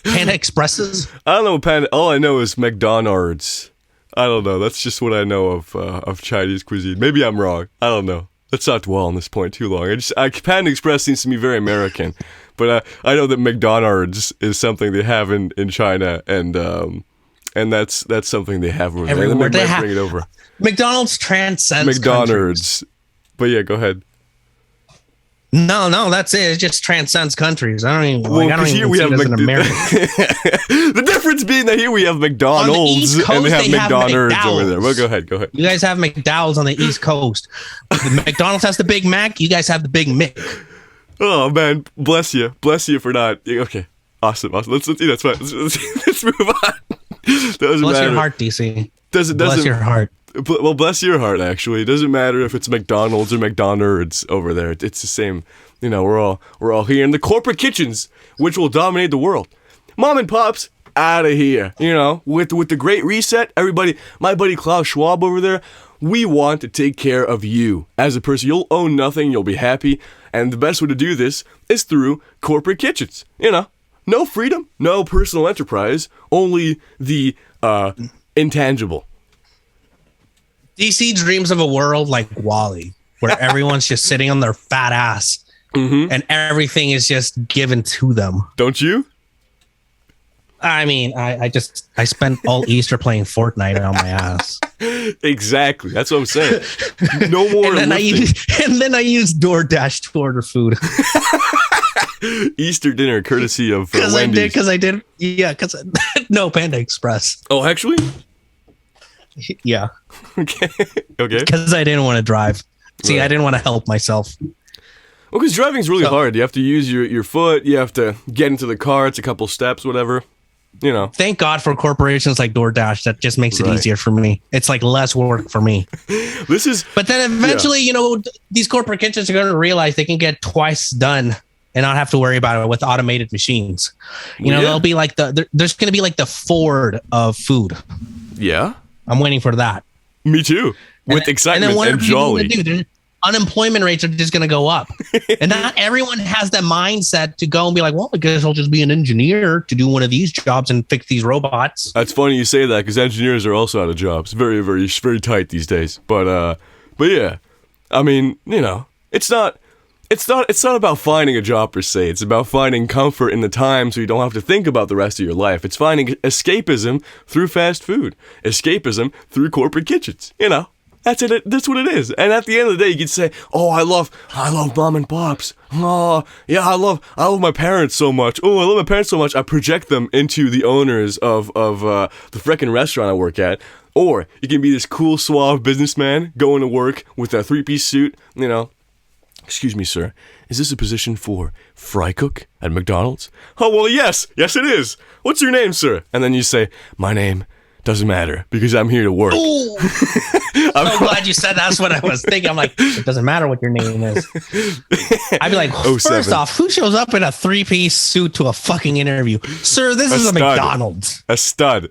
Panda Expresses. I don't know what Panda. All I know is McDonald's. I don't know. That's just what I know of Chinese cuisine. Maybe I'm wrong. I don't know. Let's not dwell on this point too long. Panda Express seems to me very American, but I know that McDonald's is something they have in China, and that's something they have over there. Everywhere. They might bring it over. McDonald's transcends McDonald's. countries. But yeah, go ahead. No, that's it. It just transcends countries. I don't even here we see have it as an American. The difference being that here we have McDonald's Coast, and they have McDonald's over there. McDowell's. Well, go ahead. You guys have McDowell's on the East Coast. The McDonald's has the Big Mac. You guys have the Big Mick. Oh man, bless you for not. Okay, awesome. Let's that's fine. Let's move on. Bless your heart, DC. Bless your heart. Well, bless your heart. Actually, it doesn't matter if it's McDonald's or McDonald's over there. It's the same. We're all here in the corporate kitchens, which will dominate the world. Mom and pops out of here. With the Great Reset, everybody. My buddy Klaus Schwab over there. We want to take care of you as a person. You'll own nothing. You'll be happy, and the best way to do this is through corporate kitchens. No freedom, no personal enterprise, only the intangible. DC dreams of a world like Wall-E, where everyone's just sitting on their fat ass and everything is just given to them. Don't you? I mean, I spent all Easter playing Fortnite on my ass. Exactly. That's what I'm saying. No more. And then I used DoorDash to order food. Easter dinner courtesy of Wendy's. Because I did. Yeah, no, Panda Express. Oh, actually? Yeah. Okay. Because I didn't want to drive. See, Right. I didn't want to help myself. Well, because driving's really hard. You have to use your foot. You have to get into the car. It's a couple steps, whatever. Thank God for corporations like DoorDash that just makes it Right. easier for me. It's like less work for me. But then eventually, these corporate kitchens are going to realize they can get twice done and not have to worry about it with automated machines. They'll be like there's going to be like the Ford of food. Yeah. I'm waiting for that. Me too. With excitement and jolly. Unemployment rates are just going to go up. And not everyone has that mindset to go and be like, well, I guess I'll just be an engineer to do one of these jobs and fix these robots. That's funny you say that because engineers are also out of jobs. Very, very, very tight these days. But yeah, I mean, it's not about finding a job per se. It's about finding comfort in the time so you don't have to think about the rest of your life. It's finding escapism through fast food, escapism through corporate kitchens. That's it. That's what it is. And at the end of the day, you can say, "Oh, I love mom and pops. Oh, yeah, I love my parents so much. Oh, I love my parents so much. I project them into the owners of the frickin' restaurant I work at." Or you can be this cool, suave businessman going to work with a 3-piece suit. Excuse me, sir. Is this a position for fry cook at McDonald's? Oh, well, yes it is. What's your name, sir? And then you say, "My name doesn't matter because I'm here to work." Ooh. I'm so glad you said that's what I was thinking. I'm like, it doesn't matter what your name is. I'd be like, first off, who shows up in a 3-piece suit to a fucking interview? Sir, this is a McDonald's. A stud.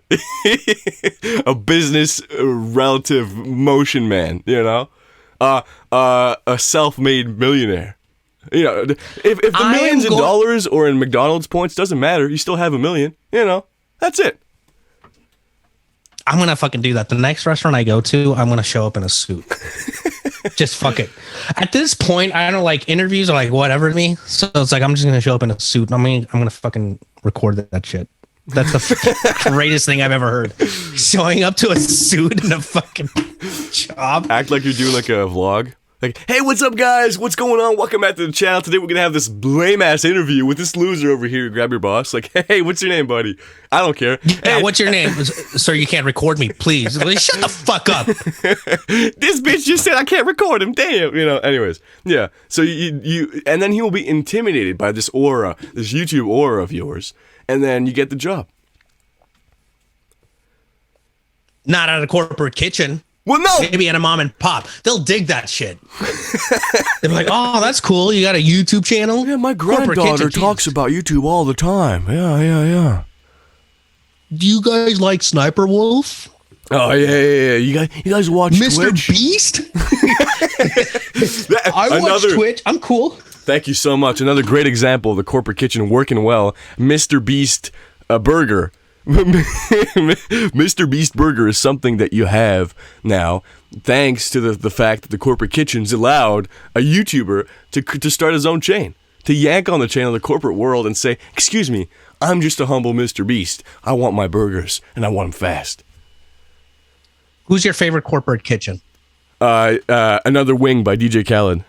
A business relative motion man, a self-made millionaire. If the millions in dollars or in McDonald's points doesn't matter, you still have $1 million. That's it. I'm going to fucking do that. The next restaurant I go to, I'm going to show up in a suit. Just fuck it. At this point, I don't like interviews are like whatever to me. So it's like, I'm just going to show up in a suit. I'm going to fucking record that shit. That's the greatest thing I've ever heard. Showing up to a suit in a fucking job. Act like you're doing like a vlog. Like, hey, what's up, guys? What's going on? Welcome back to the channel. Today we're gonna have this lame-ass interview with this loser over here. Grab your boss. Like, hey, what's your name, buddy? I don't care. Yeah, Hey, what's your name? Sir, you can't record me, please. Shut the fuck up. this bitch just said I can't record him. Damn. Anyways. Yeah. So you and then he will be intimidated by this aura, this YouTube aura of yours, and then you get the job. Not at a corporate kitchen. Well, no. Maybe at a mom and pop. They'll dig that shit. They're like, oh, that's cool. You got a YouTube channel? Yeah, my Corporate granddaughter kitchen, talks about YouTube all the time. Yeah. Do you guys like Sniper Wolf? Oh yeah. You guys watch Mr. Twitch? Beast? I watch Twitch. I'm cool. Thank you so much. Another great example of the corporate kitchen working well. Mr. Beast burger. Mr. Beast burger is something that you have now, thanks to the fact that the corporate kitchen's allowed a YouTuber to start his own chain, to yank on the chain of the corporate world and say, excuse me, I'm just a humble Mr. Beast. I want my burgers, and I want them fast. Who's your favorite corporate kitchen? Another Wing by DJ Khaled.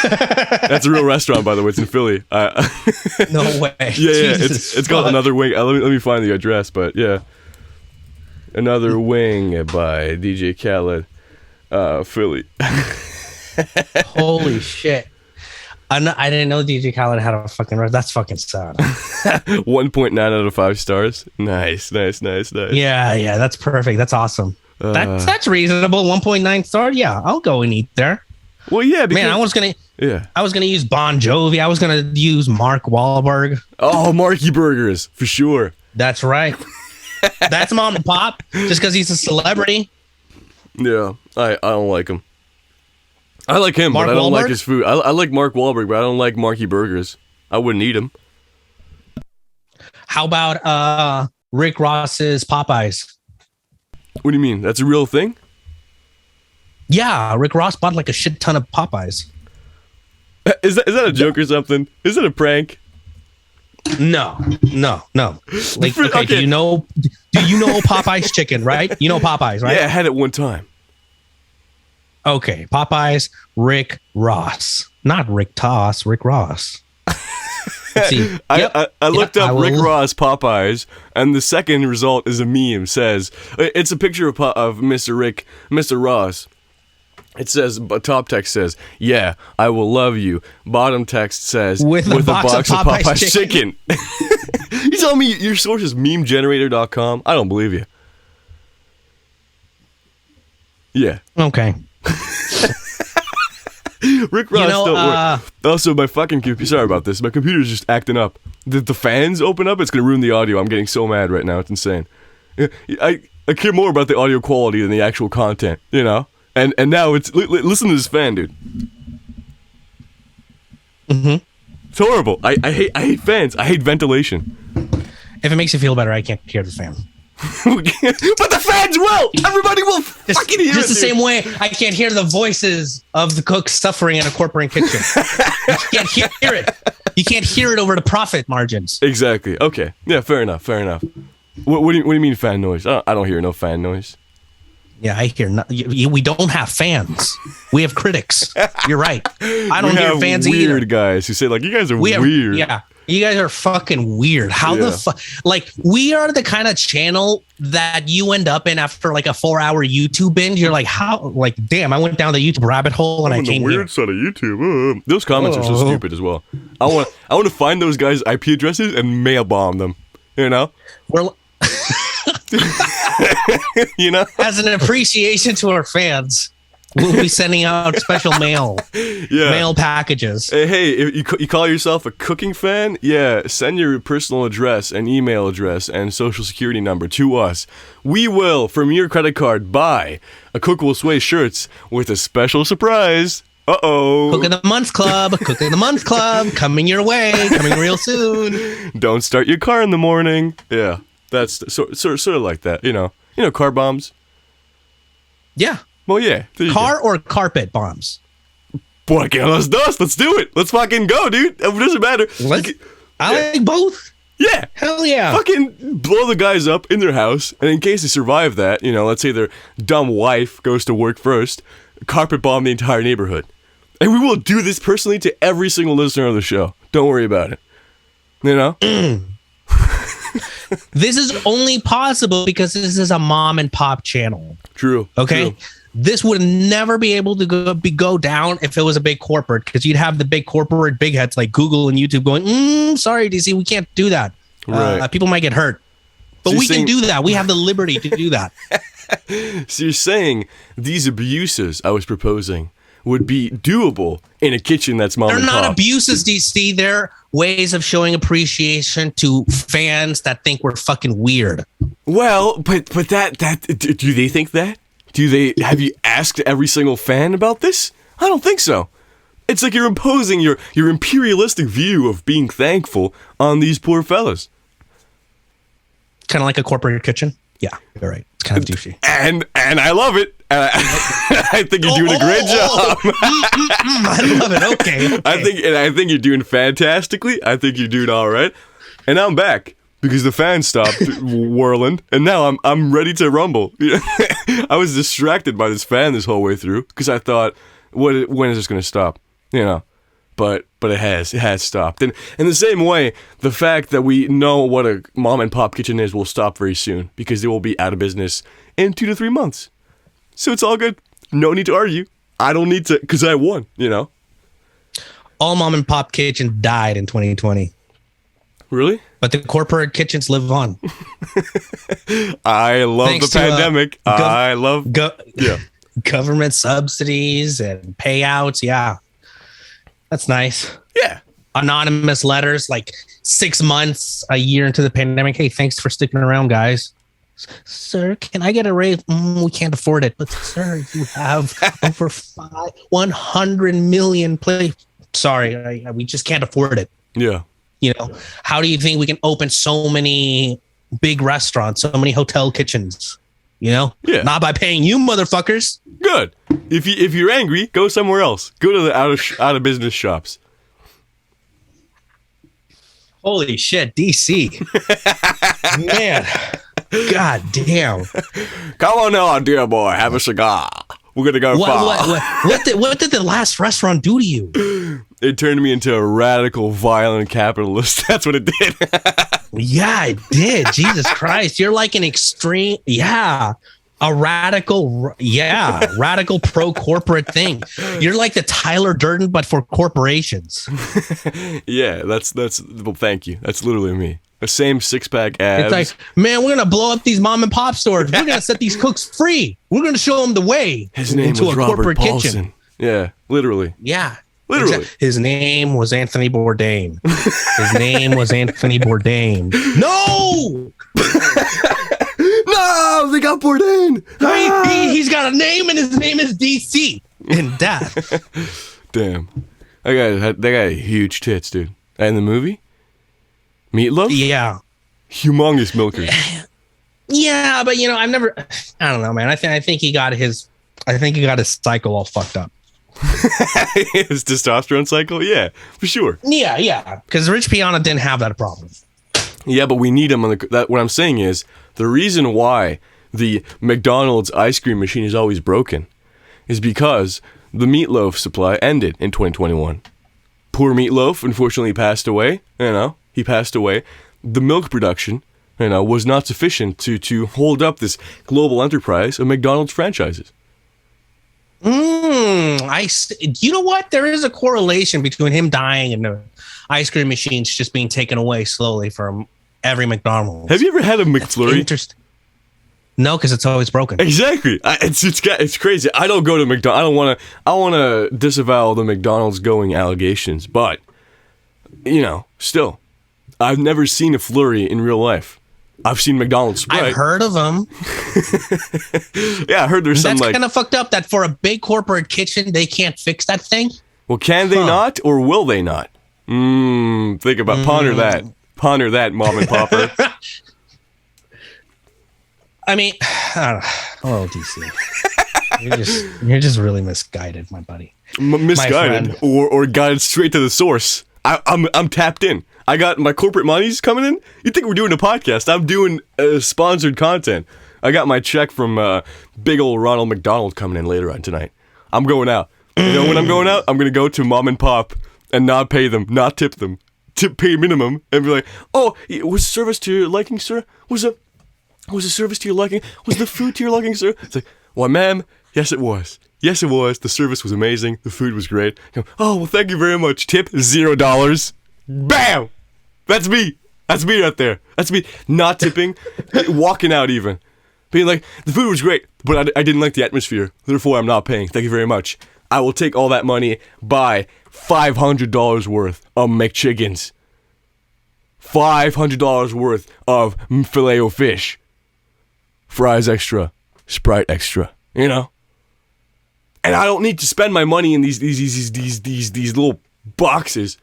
That's a real restaurant, by the way. It's in Philly. No way. Yeah. It's called Another Wing. Let me find the address, but yeah. Another Wing by DJ Khaled, Philly. Holy shit. I didn't know DJ Khaled had a fucking restaurant. That's fucking sad. 1.9 out of 5 stars. Nice. Yeah, that's perfect. That's awesome. That's reasonable. 1.9 star. Yeah, I'll go and eat there. Well, yeah, because, man, I was gonna use Bon Jovi. I was gonna use Mark Wahlberg. Oh, Marky Burgers for sure. That's right. That's mom and pop. Just because he's a celebrity. Yeah, I don't like him. I like him, Mark but I don't Wahlberg? like his food. I like Mark Wahlberg, but I don't like Marky Burgers. I wouldn't eat him. How about Rick Ross's Popeyes? What do you mean? That's a real thing? Yeah, Rick Ross bought like a shit ton of Popeyes. Is that a joke or something? Is it a prank? No. Like, okay, do you know Popeyes chicken, right? You know Popeyes, right? Yeah, I had it one time. Okay, Popeyes, Rick Ross. Not Rick Toss, Rick Ross. Let's see. I looked up Rick Ross Popeyes, and the second result is a meme. Says it's a picture of Mr. Ross. It says, top text says, yeah, I will love you. Bottom text says, with a box of Popeye's chicken. You tell me your source is memegenerator.com? I don't believe you. Yeah. Okay. Rick Ross don't work. Also, my fucking computer, sorry about this, my computer's just acting up. The fans open up, it's going to ruin the audio. I'm getting so mad right now. It's insane. I care more about the audio quality than the actual content, you know? And now it's listen to this fan, dude. Mm-hmm. It's horrible. I hate fans. I hate ventilation. If it makes you feel better, I can't hear the fan. But the fans will. Everybody will fucking hear it. Just the same way I can't hear the voices of the cooks suffering in a corporate kitchen. You can't hear it. You can't hear it over the profit margins. Exactly. Okay. Yeah. Fair enough. What do you mean fan noise? I don't hear no fan noise. Yeah, I hear. We don't have fans. We have critics. You're right. I don't hear fans either. Weird guys who say like, you guys are weird. Yeah, you guys are fucking weird. How the fuck? Like, we are the kind of channel that you end up in after like a 4-hour YouTube binge. You're like, how? Like, damn, I went down the YouTube rabbit hole and I came the here. weird side of YouTube. Those comments are so stupid as well. I want to find those guys' IP addresses and mail bomb them. You know. We're. You know, as an appreciation to our fans, we'll be sending out special mail packages. Hey, if you call yourself a cooking fan, send your personal address and email address and social security number to us. We will, from your credit card, buy a Cook Will Sway shirts with a special surprise. Cook of the Month Club, coming your way, coming real soon. Don't start your car in the morning. Yeah. That's sort of like that, you know, car bombs. Yeah. Well, yeah. Car or carpet bombs. Boy, let's do it. Let's fucking go, dude. It doesn't matter. I like both. Yeah. Hell yeah. Fucking blow the guys up in their house, and in case they survive that, you know, let's say their dumb wife goes to work first, carpet bomb the entire neighborhood. And we will do this personally to every single listener of the show. Don't worry about it. You know? This is only possible because this is a mom and pop channel. True. Okay? True. This would never be able to go down if it was a big corporate, because you'd have the big corporate big heads like Google and YouTube going, sorry, DC, we can't do that. Right. People might get hurt. But So we can do that. We have the liberty to do that. So you're saying these abuses I was proposing would be doable in a kitchen that's mom They're and pop? not abuses, DC. They're ways of showing appreciation to fans that think we're fucking weird. Well, but do they think that? Have you asked every single fan about this? I don't think so. It's like you're imposing your imperialistic view of being thankful on these poor fellas. Kind of like a corporate kitchen. Yeah, you're right. It's kind of douchey. And I love it. I think you're doing a great job. I love it. Okay. I think you're doing fantastically. I think you're doing all right. And I'm back because the fan stopped whirling, and now I'm ready to rumble. I was distracted by this fan this whole way through because I thought, when is this going to stop? You know. But it has stopped. And in the same way, the fact that we know what a mom and pop kitchen is will stop very soon because they will be out of business in 2 to 3 months. So it's all good. No need to argue. I don't need to, because I won, you know. All mom and pop kitchen died in 2020. Really? But the corporate kitchens live on. I love Thanks the pandemic. I love government subsidies and payouts. Yeah. That's nice. Yeah. Anonymous letters like 6 months, a year into the pandemic. Hey, thanks for sticking around, guys. Sir, can I get a raise? We can't afford it. But sir, you have over 100 million Sorry, we just can't afford it. Yeah. You know, how do you think we can open so many big restaurants, so many hotel kitchens? You know, not by paying you motherfuckers. Good. If you're angry, go somewhere else. Go to the out of business shops. Holy shit, DC. Man, god damn. Come on now, dear boy, have a cigar. We're gonna go far. What did the last restaurant do to you? It turned me into a radical, violent capitalist. That's what it did. Yeah, it did. Jesus Christ. You're like an extreme. Yeah. A radical. Yeah. Radical pro-corporate thing. You're like the Tyler Durden, but for corporations. Yeah, that's well, thank you. That's literally me. The same 6-pack abs. It's like, man, we're going to blow up these mom and pop stores. We're going to set these cooks free. We're going to show them the way. His name into was a Robert corporate Paulson. kitchen. Yeah, literally. Yeah. Literally. His name was Anthony Bourdain. His name was Anthony Bourdain. No! No, they got Bourdain. He's got a name, and his name is DC. In death. Damn. They got huge tits, dude. And the movie? Meatloaf? Yeah. Humongous milkers. Yeah, but I don't know, man. I think he got his cycle all fucked up. His testosterone cycle? Yeah, for sure. Yeah. Because Rich Piana didn't have that problem. Yeah, but we need him on what I'm saying is, the reason why the McDonald's ice cream machine is always broken is because the meatloaf supply ended in 2021. Poor Meatloaf, unfortunately, passed away. He passed away. The milk production, was not sufficient to hold up this global enterprise of McDonald's franchises. You know what? There is a correlation between him dying and the ice cream machines just being taken away slowly from every McDonald's. Have you ever had a McFlurry? Interesting. No, because it's always broken. Exactly. It's crazy. I don't go to McDonald's. I want to disavow the McDonald's going allegations, but still, I've never seen a Flurry in real life. I've seen McDonald's Sprite. I've heard of them. Yeah, I heard there's some That's kind of fucked up that for a big corporate kitchen, they can't fix that thing. Well, can they not, or will they not? Think about, ponder that. Ponder that, mom and popper. I mean, I don't know. DC. You're just really misguided, my buddy. Misguided, or guided straight to the source. I'm tapped in. I got my corporate monies coming in. You think we're doing a podcast? I'm doing sponsored content. I got my check from big old Ronald McDonald coming in later on tonight. I'm going out. You know when I'm going out? I'm going to go to mom and pop and not pay them, not tip them. Pay minimum and be like, oh, was service to your liking, sir? Was the service to your liking? Was the food to your liking, sir? It's like, well, ma'am, yes, it was. Yes, it was. The service was amazing. The food was great. Oh, well, thank you very much. Tip $0. Bam! That's me. That's me right there. That's me. Not tipping, walking out even. Being like, the food was great, but I didn't like the atmosphere. Therefore, I'm not paying. Thank you very much. I will take all that money, buy $500 worth of McChickens. $500 worth of Filet-O-Fish. Fries extra. Sprite extra. You know? And I don't need to spend my money in these little boxes.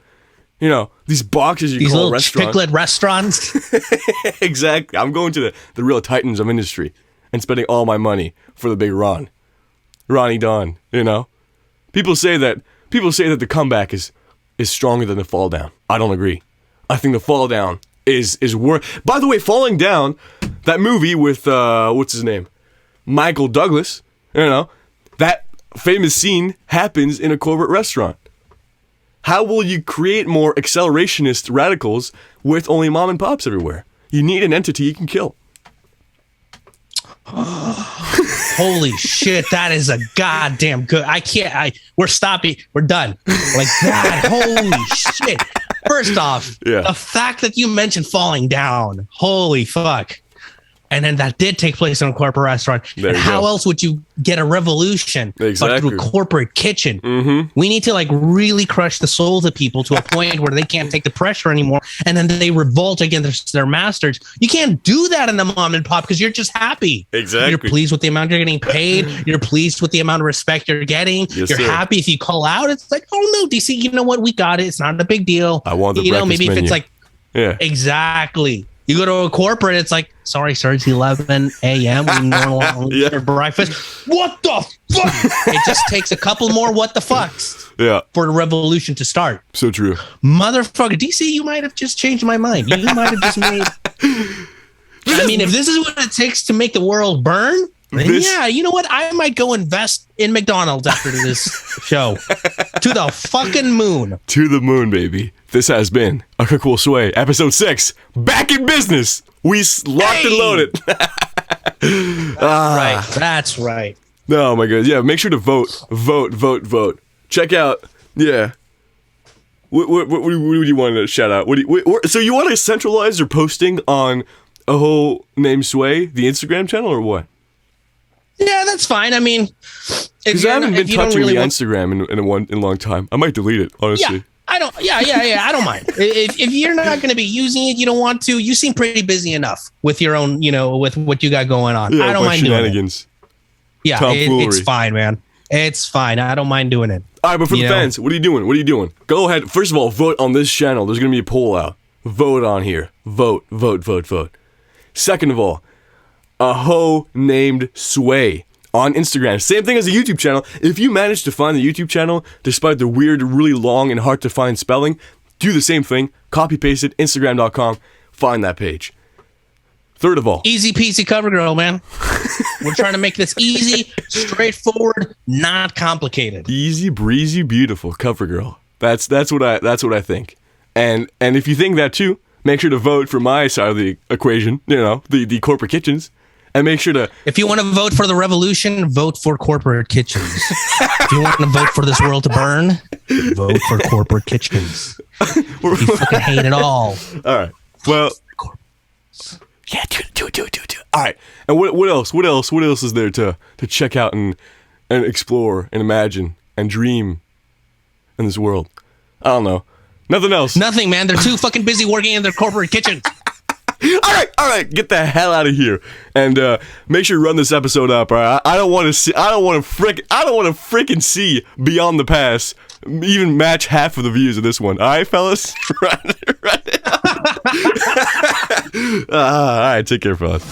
You know, these boxes you call restaurants. These little chiclet restaurants. Exactly. I'm going to the real titans of industry and spending all my money for the big Ron. Ronnie Don, you know? People say that the comeback is stronger than the fall down. I don't agree. I think the fall down is worth. By the way, Falling Down, that movie with what's his name? Michael Douglas, you know, that famous scene happens in a corporate restaurant. How will you create more accelerationist radicals with only mom and pops everywhere? You need an entity you can kill. Holy shit, that is a goddamn good. We're stopping. We're done. Like that. Holy shit. First off, the fact that you mentioned Falling Down. Holy fuck. And then that did take place in a corporate restaurant. How else would you get a revolution but through a corporate kitchen? Mm-hmm. We need to like really crush the souls of people to a point where they can't take the pressure anymore, and then they revolt against their masters. You can't do that in the mom and pop because you're just happy. Exactly. You're pleased with the amount you're getting paid. You're pleased with the amount of respect you're getting. Yes, you're sir. happy if you call out. It's like, oh no, DC, you know what? We got it. It's not a big deal. I want the breakfast maybe menu. if it's like, exactly. You go to a corporate, it's like, sorry, sir, it's 11 a.m. We normally eat breakfast. What the fuck? It just takes a couple more what the fucks for the revolution to start. So true. Motherfucker, DC, you might have just changed my mind. You might have just made... I mean, if this is what it takes to make the world burn, then you know what? I might go invest in McDonald's after this show. To the fucking moon. To the moon, baby. This has been A Cool Sway, episode 6. Back in business. We locked and loaded. Right. That's right. Oh, my God. Yeah, make sure to vote. Vote. Check out. Yeah. What do you want to shout out? So you want to centralize your posting on a whole name Sway, the Instagram channel, or what? Yeah, that's fine. I mean, because I haven't been touching the Instagram in a long time. I might delete it, honestly. Yeah, I don't. Yeah. I don't mind. If you're not going to be using it, you don't want to. You seem pretty busy enough with your own, with what you got going on. Yeah, I don't mind shenanigans. doing it. Yeah, it's fine, man. It's fine. I don't mind doing it. All right, but for the fans, what are you doing? Go ahead. First of all, vote on this channel. There's going to be a poll out. Vote on here. Vote. Second of all, a hoe named Sway on Instagram. Same thing as the YouTube channel. If you manage to find the YouTube channel, despite the weird, really long and hard to find spelling, do the same thing. Copy paste it, Instagram.com, find that page. Third of all, easy peasy cover girl, man. We're trying to make this easy, straightforward, not complicated. Easy breezy, beautiful cover girl. That's what I think. And if you think that too, make sure to vote for my side of the equation. The corporate kitchens. And make sure to... If you want to vote for the revolution, vote for corporate kitchens. If you want to vote for this world to burn, vote for corporate kitchens. If you fucking hate it all. All right. Well... Yeah, do it. All right. And what else? What else is there to check out and explore and imagine and dream in this world? I don't know. Nothing else. Nothing, man. They're too fucking busy working in their corporate kitchen. All right, get the hell out of here, and make sure you run this episode up. All right, I don't want to freaking see Beyond the Pass even match half of the views of this one. All right, fellas, right. All right, take care, fellas.